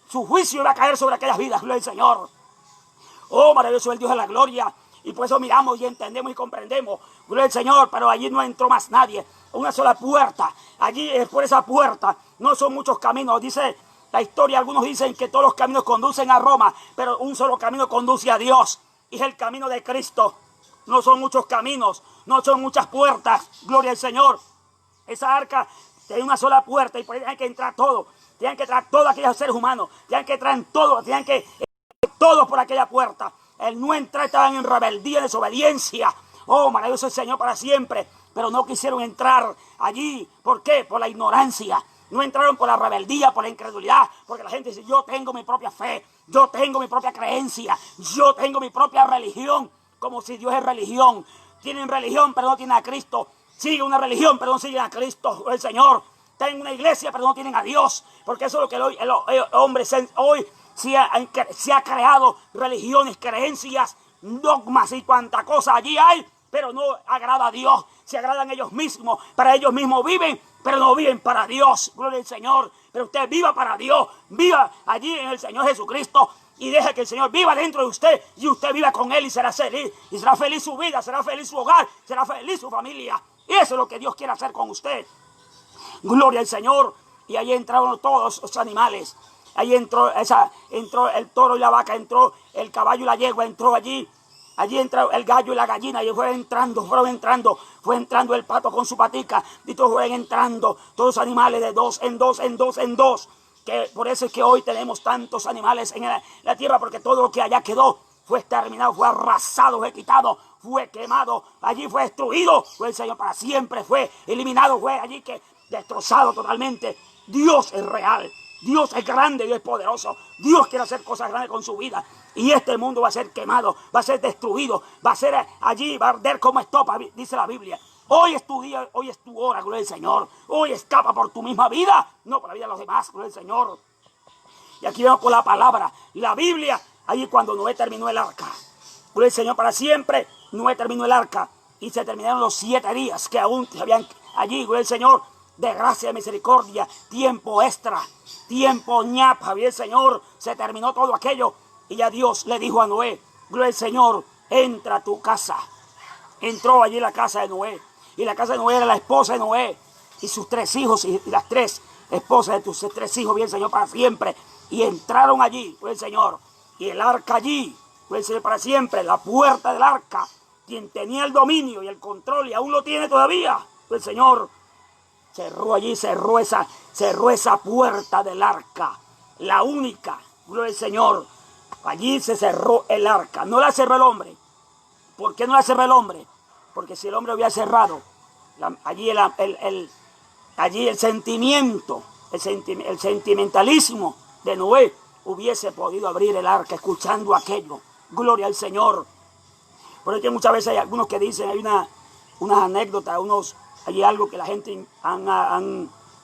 Su juicio iba a caer sobre aquellas vidas. Gloria al Señor. Oh, maravilloso el Dios de la gloria. Y por eso miramos y entendemos y comprendemos. Gloria al Señor. Pero allí no entró más nadie. Una sola puerta. Allí es por esa puerta. No son muchos caminos. Dice la historia. Algunos dicen que todos los caminos conducen a Roma. Pero un solo camino conduce a Dios. Y es el camino de Cristo. No son muchos caminos, no son muchas puertas. Gloria al Señor. Esa arca tiene una sola puerta y por ahí tienen que entrar todos. Tienen que entrar todos aquellos seres humanos. Tienen que entrar todos, tienen que entrar todos por aquella puerta. El no entrar estaban en rebeldía, desobediencia. Oh, maravilloso el Señor para siempre. Pero no quisieron entrar allí. ¿Por qué? Por la ignorancia. No entraron por la rebeldía, por la incredulidad, porque la gente dice, yo tengo mi propia fe, yo tengo mi propia creencia, yo tengo mi propia religión, como si Dios es religión. Tienen religión, pero no tienen a Cristo. Siguen una religión, pero no siguen a Cristo, el Señor. Tienen una iglesia, pero no tienen a Dios, porque eso es lo que el hombre hoy se ha creado, religiones, creencias, dogmas y cuanta cosa allí hay, pero no agrada a Dios, se agradan ellos mismos, para ellos mismos viven, pero no viven para Dios. Gloria al Señor. Pero usted viva para Dios, viva allí en el Señor Jesucristo y deje que el Señor viva dentro de usted y usted viva con Él y será feliz. Y será feliz su vida, será feliz su hogar, será feliz su familia. Y eso es lo que Dios quiere hacer con usted. Gloria al Señor. Y ahí entraron todos los animales. Ahí entró el toro y la vaca, entró el caballo y la yegua, entró allí. Allí entró el gallo y la gallina y fueron entrando el pato con su patica y todos fueron entrando, todos los animales de 2 en 2 en 2 en 2. Que por eso es que hoy tenemos tantos animales en la tierra, porque todo lo que allá quedó fue exterminado, fue arrasado, fue quitado, fue quemado, allí fue destruido, fue el Señor para siempre, fue eliminado, fue allí que destrozado totalmente. Dios es real. Dios es grande, Dios es poderoso. Dios quiere hacer cosas grandes con su vida. Y este mundo va a ser quemado, va a ser destruido, va a ser allí, va a arder como estopa, dice la Biblia. Hoy es tu día, hoy es tu hora, gloria al Señor. Hoy escapa por tu misma vida, no por la vida de los demás, gloria al Señor. Y aquí vemos por la palabra, la Biblia, allí cuando Noé terminó el arca. Gloria al Señor para siempre, Noé terminó el arca. Y se terminaron los 7 días que aún habían allí, gloria al Señor, de gracia y misericordia, tiempo extra, tiempo ñapa, bien Señor, se terminó todo aquello. Y ya Dios le dijo a Noé, gloria al Señor, entra a tu casa. Entró allí la casa de Noé. Y la casa de Noé era la esposa de Noé y sus 3 hijos y las 3 esposas de tus 3 hijos, bien Señor, para siempre. Y entraron allí, gloria al Señor. Y el arca allí, gloria al Señor, para siempre. La puerta del arca, quien tenía el dominio y el control y aún lo tiene todavía, gloria al Señor. Cerró allí, cerró esa puerta del arca. La única, gloria al Señor. Allí se cerró el arca. No la cerró el hombre. ¿Por qué no la cerró el hombre? Porque si el hombre hubiera cerrado, allí el sentimiento, el sentimentalismo de Noé hubiese podido abrir el arca escuchando aquello. Gloria al Señor. Por eso que muchas veces hay algunos que dicen, hay unas anécdotas, hay algo que la gente,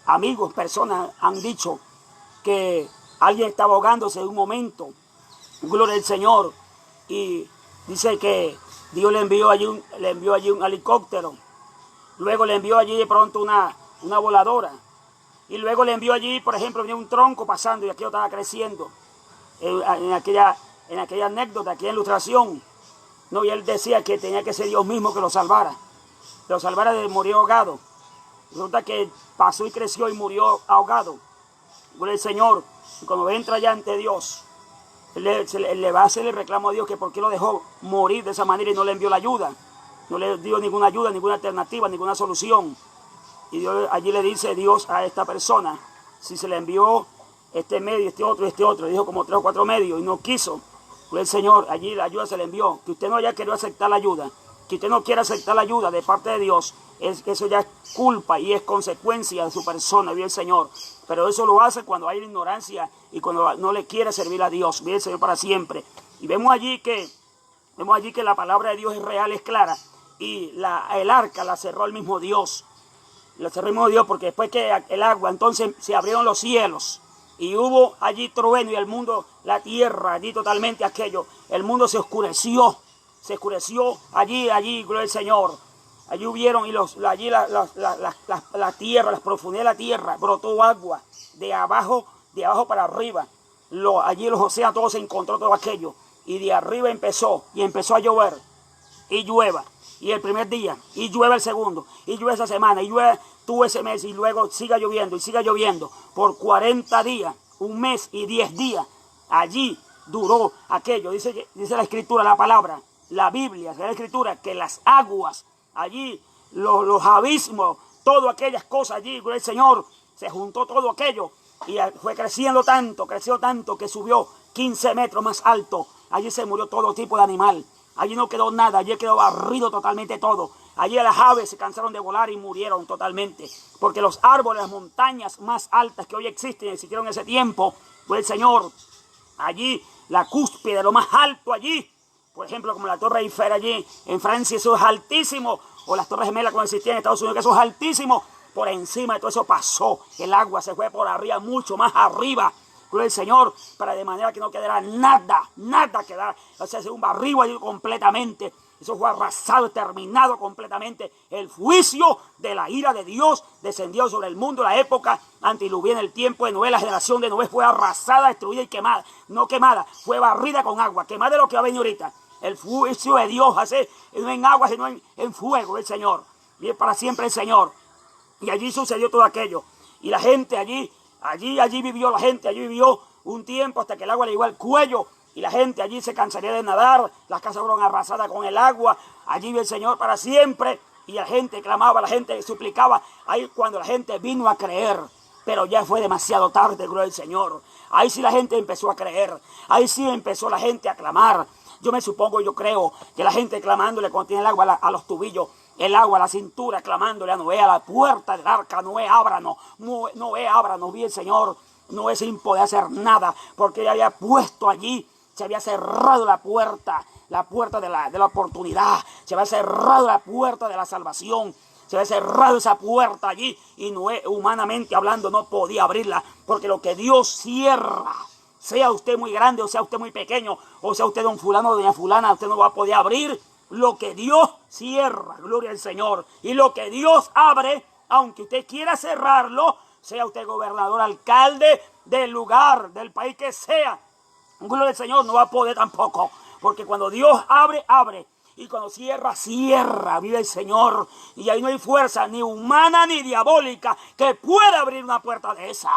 amigos, personas han dicho, que alguien estaba ahogándose en un momento. Gloria al Señor. Y dice que Dios le envió allí un helicóptero. Luego le envió allí de pronto una voladora. Y luego le envió allí, por ejemplo, venía un tronco pasando y aquello estaba creciendo. En aquella anécdota, aquella ilustración. No, y él decía que tenía que ser Dios mismo que lo salvara. Lo salvara de morir ahogado. Resulta que pasó y creció y murió ahogado. Gloria al Señor. Y cuando entra ya ante Dios, le va a hacer el reclamo a Dios que por qué lo dejó morir de esa manera y no le envió la ayuda. No le dio ninguna ayuda, ninguna alternativa, ninguna solución. Y Dios, allí le dice Dios a esta persona, si se le envió este medio, este otro, dijo como 3 o 4 medios y no quiso. Pues el Señor, allí la ayuda se le envió. Que usted no haya querido aceptar la ayuda, que usted no quiera aceptar la ayuda de parte de Dios, eso ya es culpa y es consecuencia de su persona, vive el Señor. Pero eso lo hace cuando hay ignorancia y cuando no le quiere servir a Dios, vive el Señor para siempre. Y vemos allí que la palabra de Dios es real, es clara. Y el arca la cerró el mismo Dios. La cerró el mismo Dios porque después que el agua, entonces se abrieron los cielos. Y hubo allí trueno y el mundo, la tierra, allí totalmente aquello. El mundo se oscureció allí, gloria al Señor. Allí hubieron, y allí la tierra, las profundidades de la tierra, brotó agua de abajo para arriba. Allí los océanos, todo se encontró, todo aquello. Y de arriba empezó a llover. Y llueva. Y el primer día, y llueve el segundo, y llueve esa semana, y llueve tú ese mes, y luego siga lloviendo, por 40 días, 1 mes y 10 días. Allí duró aquello, dice la Escritura, la palabra, la Biblia, la Escritura, que las aguas, allí, los abismos, todas aquellas cosas allí, gloria al Señor, se juntó todo aquello, y fue creció tanto, que subió 15 metros más alto. Allí se murió todo tipo de animal. Allí no quedó nada, allí quedó barrido totalmente todo. Allí las aves se cansaron de volar y murieron totalmente. Porque los árboles, las montañas más altas que hoy existieron en ese tiempo, pues el Señor, allí la cúspide, lo más alto allí, por ejemplo, como la Torre Eiffel allí en Francia, eso es altísimo. O las Torres Gemelas como existían en Estados Unidos, que eso es altísimo. Por encima de todo eso pasó. El agua se fue por arriba, mucho más arriba. Gloria al Señor, para de manera que no quedara nada quedara. O sea, un barrigo allí completamente. Eso fue arrasado, terminado completamente. El juicio de la ira de Dios descendió sobre el mundo. La época antidiluviana, el tiempo de Noé, la generación de Noé fue arrasada, destruida y quemada. No quemada, fue barrida con agua. Quemada de lo que va a venir ahorita. El juicio de Dios hace no en agua, sino en fuego del Señor. Y para siempre el Señor. Y allí sucedió todo aquello. Y la gente allí vivió la gente, allí vivió un tiempo hasta que el agua le llegó al cuello. Y la gente allí se cansaría de nadar, las casas fueron arrasadas con el agua. Allí vive el Señor para siempre. Y la gente clamaba, la gente suplicaba. Ahí cuando la gente vino a creer. Pero ya fue demasiado tarde, gloria al Señor. Ahí sí la gente empezó a creer. Ahí sí empezó la gente a clamar. Yo creo que la gente clamándole cuando tiene el agua a los tubillos, el agua a la cintura, clamándole a Noé a la puerta del arca: Noé, ábranos, Noé, ábranos. Vi el Señor, Noé sin poder hacer nada, porque ya había puesto allí, se había cerrado la puerta de la oportunidad, se había cerrado la puerta de la salvación, se había cerrado esa puerta allí, y Noé, humanamente hablando, no podía abrirla, porque lo que Dios cierra, sea usted muy grande o sea usted muy pequeño, o sea usted don fulano o doña fulana, usted no va a poder abrir lo que Dios cierra. Gloria al Señor. Y lo que Dios abre, aunque usted quiera cerrarlo, sea usted gobernador, alcalde del lugar, del país que sea, gloria al Señor, no va a poder tampoco. Porque cuando Dios abre, abre. Y cuando cierra, cierra. Vive el Señor. Y ahí no hay fuerza ni humana ni diabólica que pueda abrir una puerta de esa.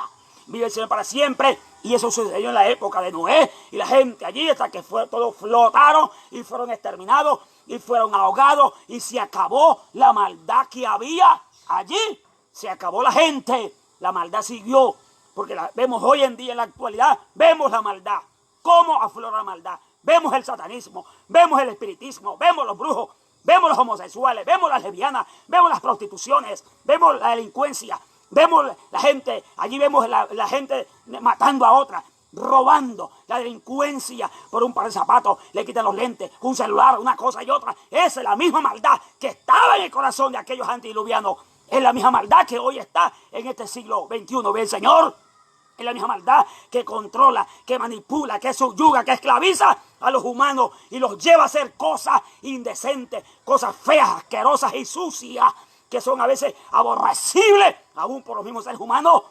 Vive el Señor para siempre. Y eso sucedió en la época de Noé. Y la gente allí, hasta que todos flotaron y fueron exterminados y fueron ahogados. Y se acabó la maldad que había allí. Se acabó la gente. La maldad siguió. Porque la vemos hoy en día, en la actualidad, vemos la maldad. ¿Cómo aflora la maldad? Vemos el satanismo, vemos el espiritismo, vemos los brujos, vemos los homosexuales, vemos las lesbianas, vemos las prostituciones, vemos la delincuencia, vemos la gente, allí vemos la gente matando a otra, robando, la delincuencia. Por un par de zapatos le quitan los lentes, un celular, una cosa y otra. Esa es la misma maldad que estaba en el corazón de aquellos antediluvianos. Es la misma maldad que hoy está en este siglo XXI. ¿Ve el Señor? Es la misma maldad que controla, que manipula, que subyuga, que esclaviza a los humanos y los lleva a hacer cosas indecentes, cosas feas, asquerosas y sucias, que son a veces aborrecibles, aún por los mismos seres humanos.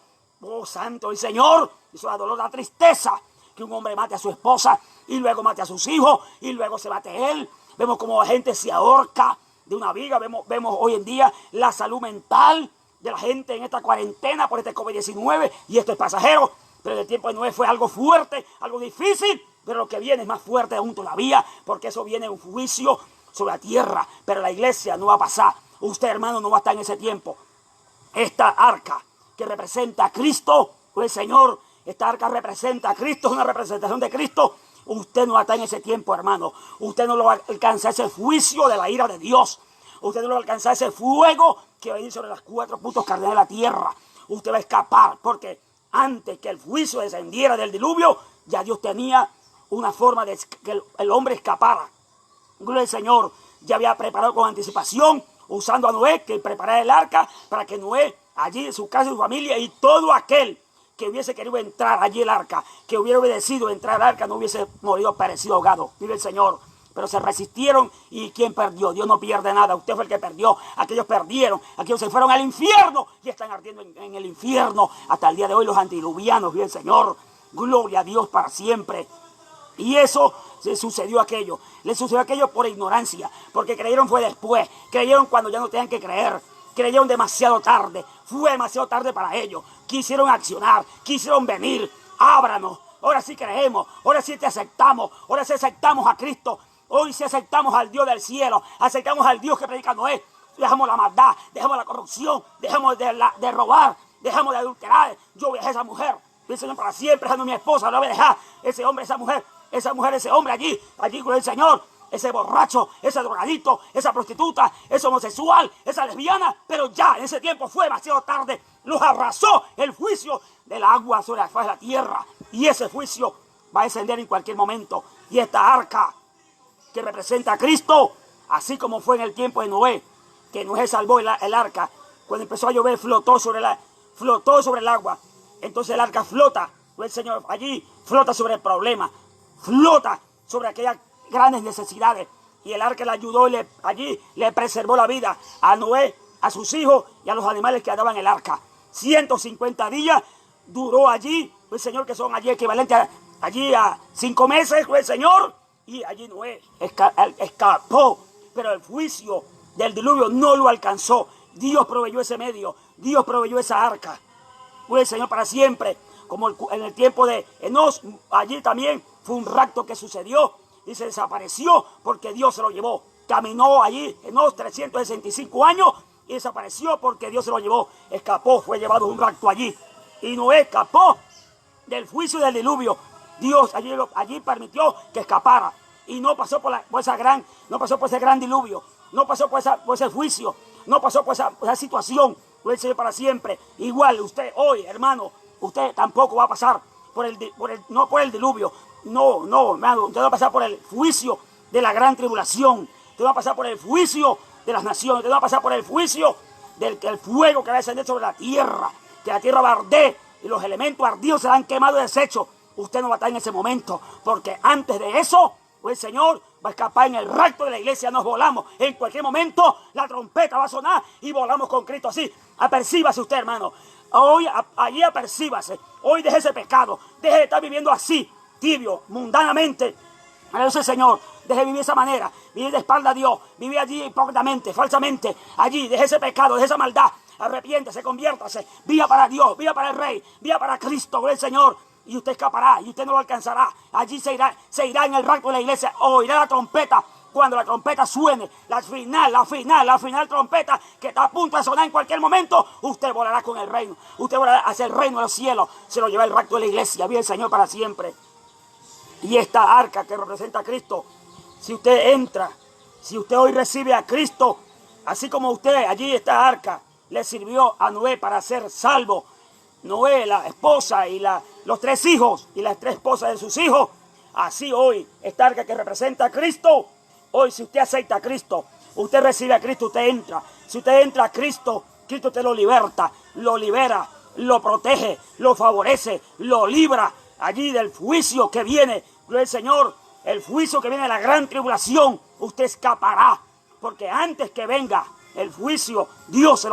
Oh, santo el Señor. Eso da dolor, da tristeza que un hombre mate a su esposa y luego mate a sus hijos y luego se mate él. Vemos como la gente se ahorca de una viga. Vemos hoy en día la salud mental de la gente en esta cuarentena por este COVID-19, y esto es pasajero. Pero en el tiempo de Noé fue algo fuerte, algo difícil, pero lo que viene es más fuerte aún todavía, porque eso viene un juicio sobre la tierra. Pero la iglesia no va a pasar. Usted, hermano, no va a estar en ese tiempo. Esta arca que representa a Cristo, o el Señor, esta arca representa a Cristo, es una representación de Cristo. Usted no va a estar en ese tiempo, hermano. Usted no lo va a alcanzar ese juicio de la ira de Dios. Usted no lo va a alcanzar ese fuego que va a venir sobre los 4 puntos cardinales de la tierra. Usted va a escapar, porque antes que el juicio descendiera del diluvio, ya Dios tenía una forma de que el hombre escapara. Gloria al Señor. Ya había preparado con anticipación, usando a Noé, que preparara el arca para que Noé, allí en su casa y su familia, y todo aquel que hubiese querido entrar allí el arca, que hubiera obedecido entrar al arca, no hubiese morido, perecido, ahogado. Vive el Señor. Pero se resistieron, y ¿quién perdió? Dios no pierde nada. Usted fue el que perdió. Aquellos perdieron. Aquellos se fueron al infierno y están ardiendo en el infierno hasta el día de hoy, los antediluvianos. Vive el Señor. Gloria a Dios para siempre. Y eso le sucedió aquello. Le sucedió aquello por ignorancia, porque creyeron fue después. Creyeron cuando ya no tenían que creer. Creyeron demasiado tarde. Fue demasiado tarde para ellos. Quisieron accionar, quisieron venir. Ábranos. Ahora sí creemos. Ahora sí te aceptamos. Ahora sí aceptamos a Cristo. Hoy sí aceptamos al Dios del cielo, aceptamos al Dios que predica Noé. Dejamos la maldad, dejamos la corrupción, dejamos de robar, dejamos de adulterar. Yo voy a dejar a esa mujer, el Señor para siempre, dejando a mi esposa, no voy a dejar ese hombre, esa mujer, ese hombre allí con el Señor, ese borracho, ese drogadito, esa prostituta, ese homosexual, esa lesbiana. Pero ya en ese tiempo fue demasiado tarde, los arrasó el juicio del agua sobre la faz de la tierra, y ese juicio va a descender en cualquier momento. Y esta arca que representa a Cristo, así como fue en el tiempo de Noé, que Noé salvó el arca. Cuando empezó a llover, flotó sobre el agua. Entonces el arca flota, el Señor allí flota sobre el problema, flota sobre aquellas grandes necesidades. Y el arca le ayudó y allí le preservó la vida a Noé, a sus hijos y a los animales que andaban en el arca. 150 días duró allí el Señor, que son allí equivalentes a 5 meses, el Señor. Y allí Noé escapó, pero el juicio del diluvio no lo alcanzó. Dios proveyó ese medio, Dios proveyó esa arca. Fue el Señor para siempre, como en el tiempo de Enos. Allí también fue un rapto que sucedió y se desapareció porque Dios se lo llevó. Caminó allí Enos 365 años y desapareció porque Dios se lo llevó. Escapó, fue llevado un rapto allí. Y Noé escapó del juicio del diluvio. Dios allí permitió que escapara y no pasó por ese gran diluvio. no pasó por ese juicio, no pasó por esa situación, gloria al Señor, para siempre. Igual usted hoy, hermano, usted tampoco va a pasar no por el diluvio, no, hermano, usted va a pasar por el juicio de la gran tribulación, usted va a pasar por el juicio de las naciones, usted va a pasar por el juicio del fuego que va a descender sobre la tierra, que la tierra va a arder y los elementos ardidos serán quemados y deshechos. Usted no va a estar en ese momento, porque antes de eso, pues el Señor va a escapar en el rapto de la iglesia. Nos volamos. En cualquier momento la trompeta va a sonar y volamos con Cristo. Así, apercíbase usted, hermano. Hoy, allí apercíbase. Hoy deje ese pecado. Deje de estar viviendo así, tibio, mundanamente. Aleluya, Señor. Deje de vivir de esa manera. Vivir de espalda a Dios. Vivir allí hipócritamente, falsamente. Allí, deje ese pecado, deje esa maldad. Arrepiéntese, conviértase. Viva para Dios, viva para el Rey, viva para Cristo, gloria al Señor. Y usted escapará y usted no lo alcanzará. Allí se irá en el rapto de la iglesia. Oirá la trompeta. Cuando la trompeta suene, la final trompeta que está a punto de sonar en cualquier momento, usted volará con el reino. Usted volará hacia el reino de los cielos. Se lo lleva el rapto de la iglesia. Vive el Señor para siempre. Y esta arca que representa a Cristo, si usted entra, si usted hoy recibe a Cristo, así como usted, allí esta arca le sirvió a Noé para ser salvo. Noé, la esposa y los 3 hijos y las 3 esposas de sus hijos. Así hoy, esta arca que representa a Cristo, hoy si usted acepta a Cristo, usted recibe a Cristo, usted entra. Si usted entra a Cristo, Cristo te lo liberta, lo libera, lo protege, lo favorece, lo libra allí del juicio que viene, gloria al Señor, el juicio que viene de la gran tribulación. Usted escapará, porque antes que venga el juicio, Dios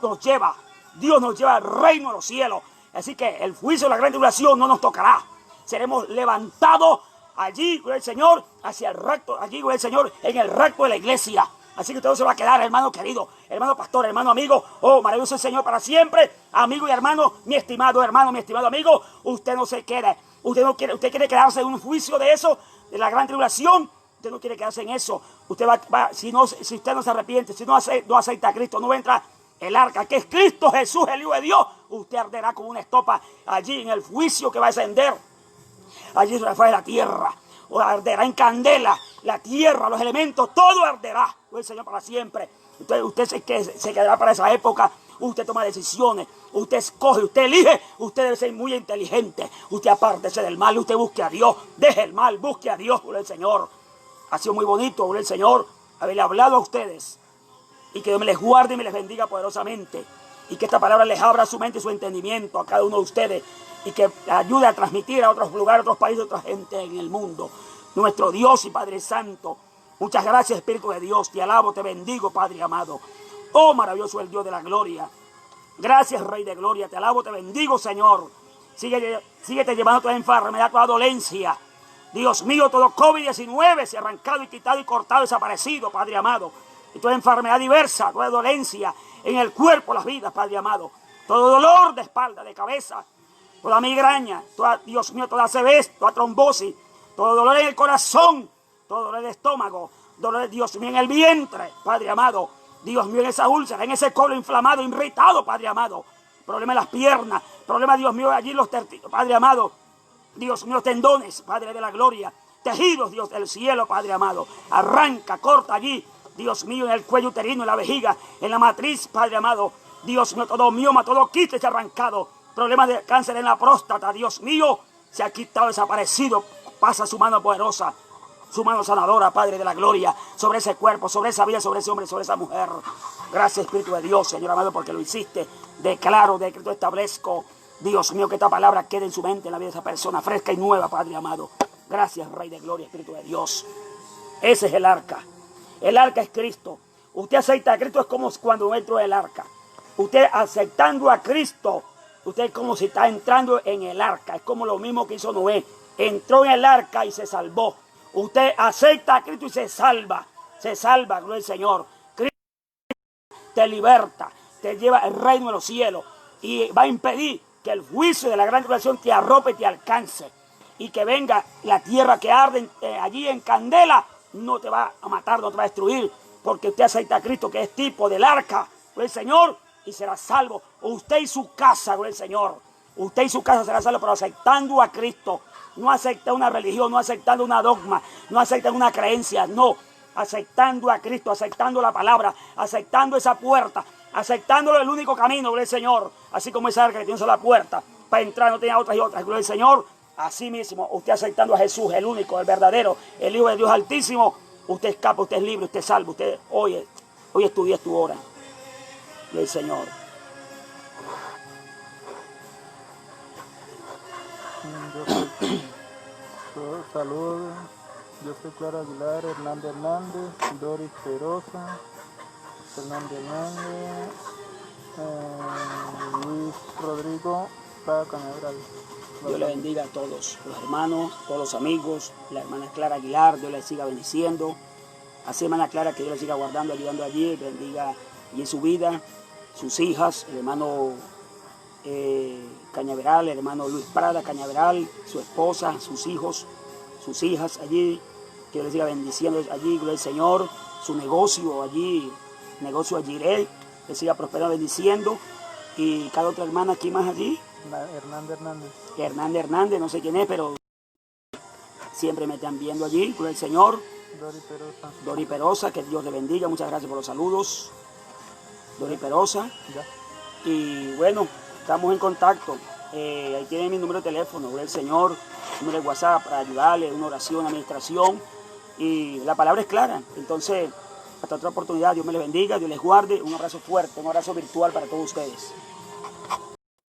nos lleva al reino de los cielos. Así que el juicio de la gran tribulación no nos tocará. Seremos levantados allí, gloria al Señor, hacia el rapto, allí, gloria al Señor, en el rapto de la iglesia. Así que usted no se va a quedar, hermano querido, hermano pastor, hermano amigo. Oh, maravilloso el Señor para siempre. Amigo y hermano, mi estimado hermano, mi estimado amigo, usted no se quede. Usted quiere quedarse en un juicio de eso, de la gran tribulación. Usted no quiere quedarse en eso. Usted si usted no se arrepiente, si no acepta a Cristo, no entra el arca, que es Cristo Jesús, el Hijo de Dios, usted arderá como una estopa allí en el juicio que va a descender. Allí sobre la faz de la tierra. O arderá en candela la tierra, los elementos, todo arderá. El Señor para siempre. Usted se quedará para esa época. Usted toma decisiones, usted escoge, usted elige. Usted debe ser muy inteligente. Usted apártese del mal, usted busque a Dios. Deje el mal, busque a Dios, por el Señor. Ha sido muy bonito, por el Señor, haberle hablado a ustedes. Y que Dios me les guarde y me les bendiga poderosamente. Y que esta palabra les abra su mente y su entendimiento a cada uno de ustedes. Y que ayude a transmitir a otros lugares, a otros países, a otra gente en el mundo. Nuestro Dios y Padre Santo, muchas gracias, Espíritu de Dios. Te alabo, te bendigo, Padre amado. Oh, maravilloso el Dios de la gloria. Gracias, Rey de gloria. Te alabo, te bendigo, Señor. Síguete llevando toda enfermedad, toda dolencia. Dios mío, todo COVID-19 se ha arrancado y quitado y cortado, desaparecido, Padre amado. Y toda enfermedad diversa, toda dolencia en el cuerpo, las vidas, Padre amado. Todo dolor de espalda, de cabeza, toda migraña, Dios mío, toda acidez, toda trombosis, todo dolor en el corazón, todo dolor de estómago, dolor, Dios mío, en el vientre, Padre amado. Dios mío, en esa úlcera, en ese colon inflamado, irritado, Padre amado. Problema en las piernas, problema, Dios mío, allí los Padre amado. Dios mío, tendones, Padre de la gloria, tejidos, Dios del cielo, Padre amado. Arranca, corta allí, Dios mío, en el cuello uterino, en la vejiga, en la matriz, Padre amado. Dios mío, todo mioma, todo quiste se ha arrancado. Problemas de cáncer en la próstata, Dios mío, se ha quitado, desaparecido. Pasa su mano poderosa, su mano sanadora, Padre de la gloria, sobre ese cuerpo, sobre esa vida, sobre ese hombre, sobre esa mujer. Gracias, Espíritu de Dios, Señor amado, porque lo hiciste. Declaro, decreto, establezco, Dios mío, que esta palabra quede en su mente, en la vida de esa persona, fresca y nueva, Padre amado. Gracias, Rey de gloria, Espíritu de Dios. Ese es el arca. El arca es Cristo. Usted acepta a Cristo, es como cuando entró el arca. Usted aceptando a Cristo, usted es como si está entrando en el arca. Es como lo mismo que hizo Noé. Entró en el arca y se salvó. Usted acepta a Cristo y se salva. Se salva, gloria al Señor. Cristo te liberta, te lleva al reino de los cielos y va a impedir que el juicio de la gran tribulación te arrope y te alcance. Y que venga la tierra que arde allí en candela, no te va a matar, no te va a destruir, porque usted acepta a Cristo, que es tipo del arca, gloria al Señor, y será salvo. Usted y su casa, gloria al Señor. Usted y su casa será salvo, pero aceptando a Cristo. No acepta una religión, no aceptando una dogma, no acepta una creencia, no. aceptando a Cristo, aceptando la palabra, aceptando esa puerta, aceptándolo el único camino, gloria al Señor. Así como esa arca que tiene una sola puerta para entrar, no tenía otras y otras, gloria al Señor. Así mismo, usted aceptando a Jesús, el único, el verdadero, el Hijo de Dios Altísimo, usted escapa, usted es libre, usted es salvo, usted hoy es tu día, es tu hora. Gloria al Señor. Saludos, yo soy Clara Aguilar, Hernández Hernández, Doris Perosa, Hernández Hernández, Luis Rodrigo, Prada Cañaveral. Dios le bendiga a todos los hermanos, todos los amigos, la hermana Clara Aguilar, Dios le siga bendiciendo. Así, hermana Clara, que Dios le siga guardando, ayudando allí, bendiga y en su vida, sus hijas, el hermano Cañaveral, el hermano Luis Prada Cañaveral, su esposa, sus hijos, sus hijas allí, que Dios les siga bendiciendo allí, gloria al Señor, su negocio allí, negocio allí, que siga prosperando, bendiciendo, y cada otra hermana aquí más allí. Hernández Hernández. Hernández Hernández, no sé quién es, pero siempre me están viendo allí, gloria al Señor. Dori Perosa. Dori Perosa, que Dios le bendiga, muchas gracias por los saludos. Dori Perosa. Ya. Y bueno, estamos en contacto. Ahí tienen mi número de teléfono, gloria al Señor, número de WhatsApp para ayudarle, una oración, administración. Y la palabra es clara. Entonces, hasta otra oportunidad, Dios me les bendiga, Dios les guarde. Un abrazo fuerte, un abrazo virtual para todos ustedes.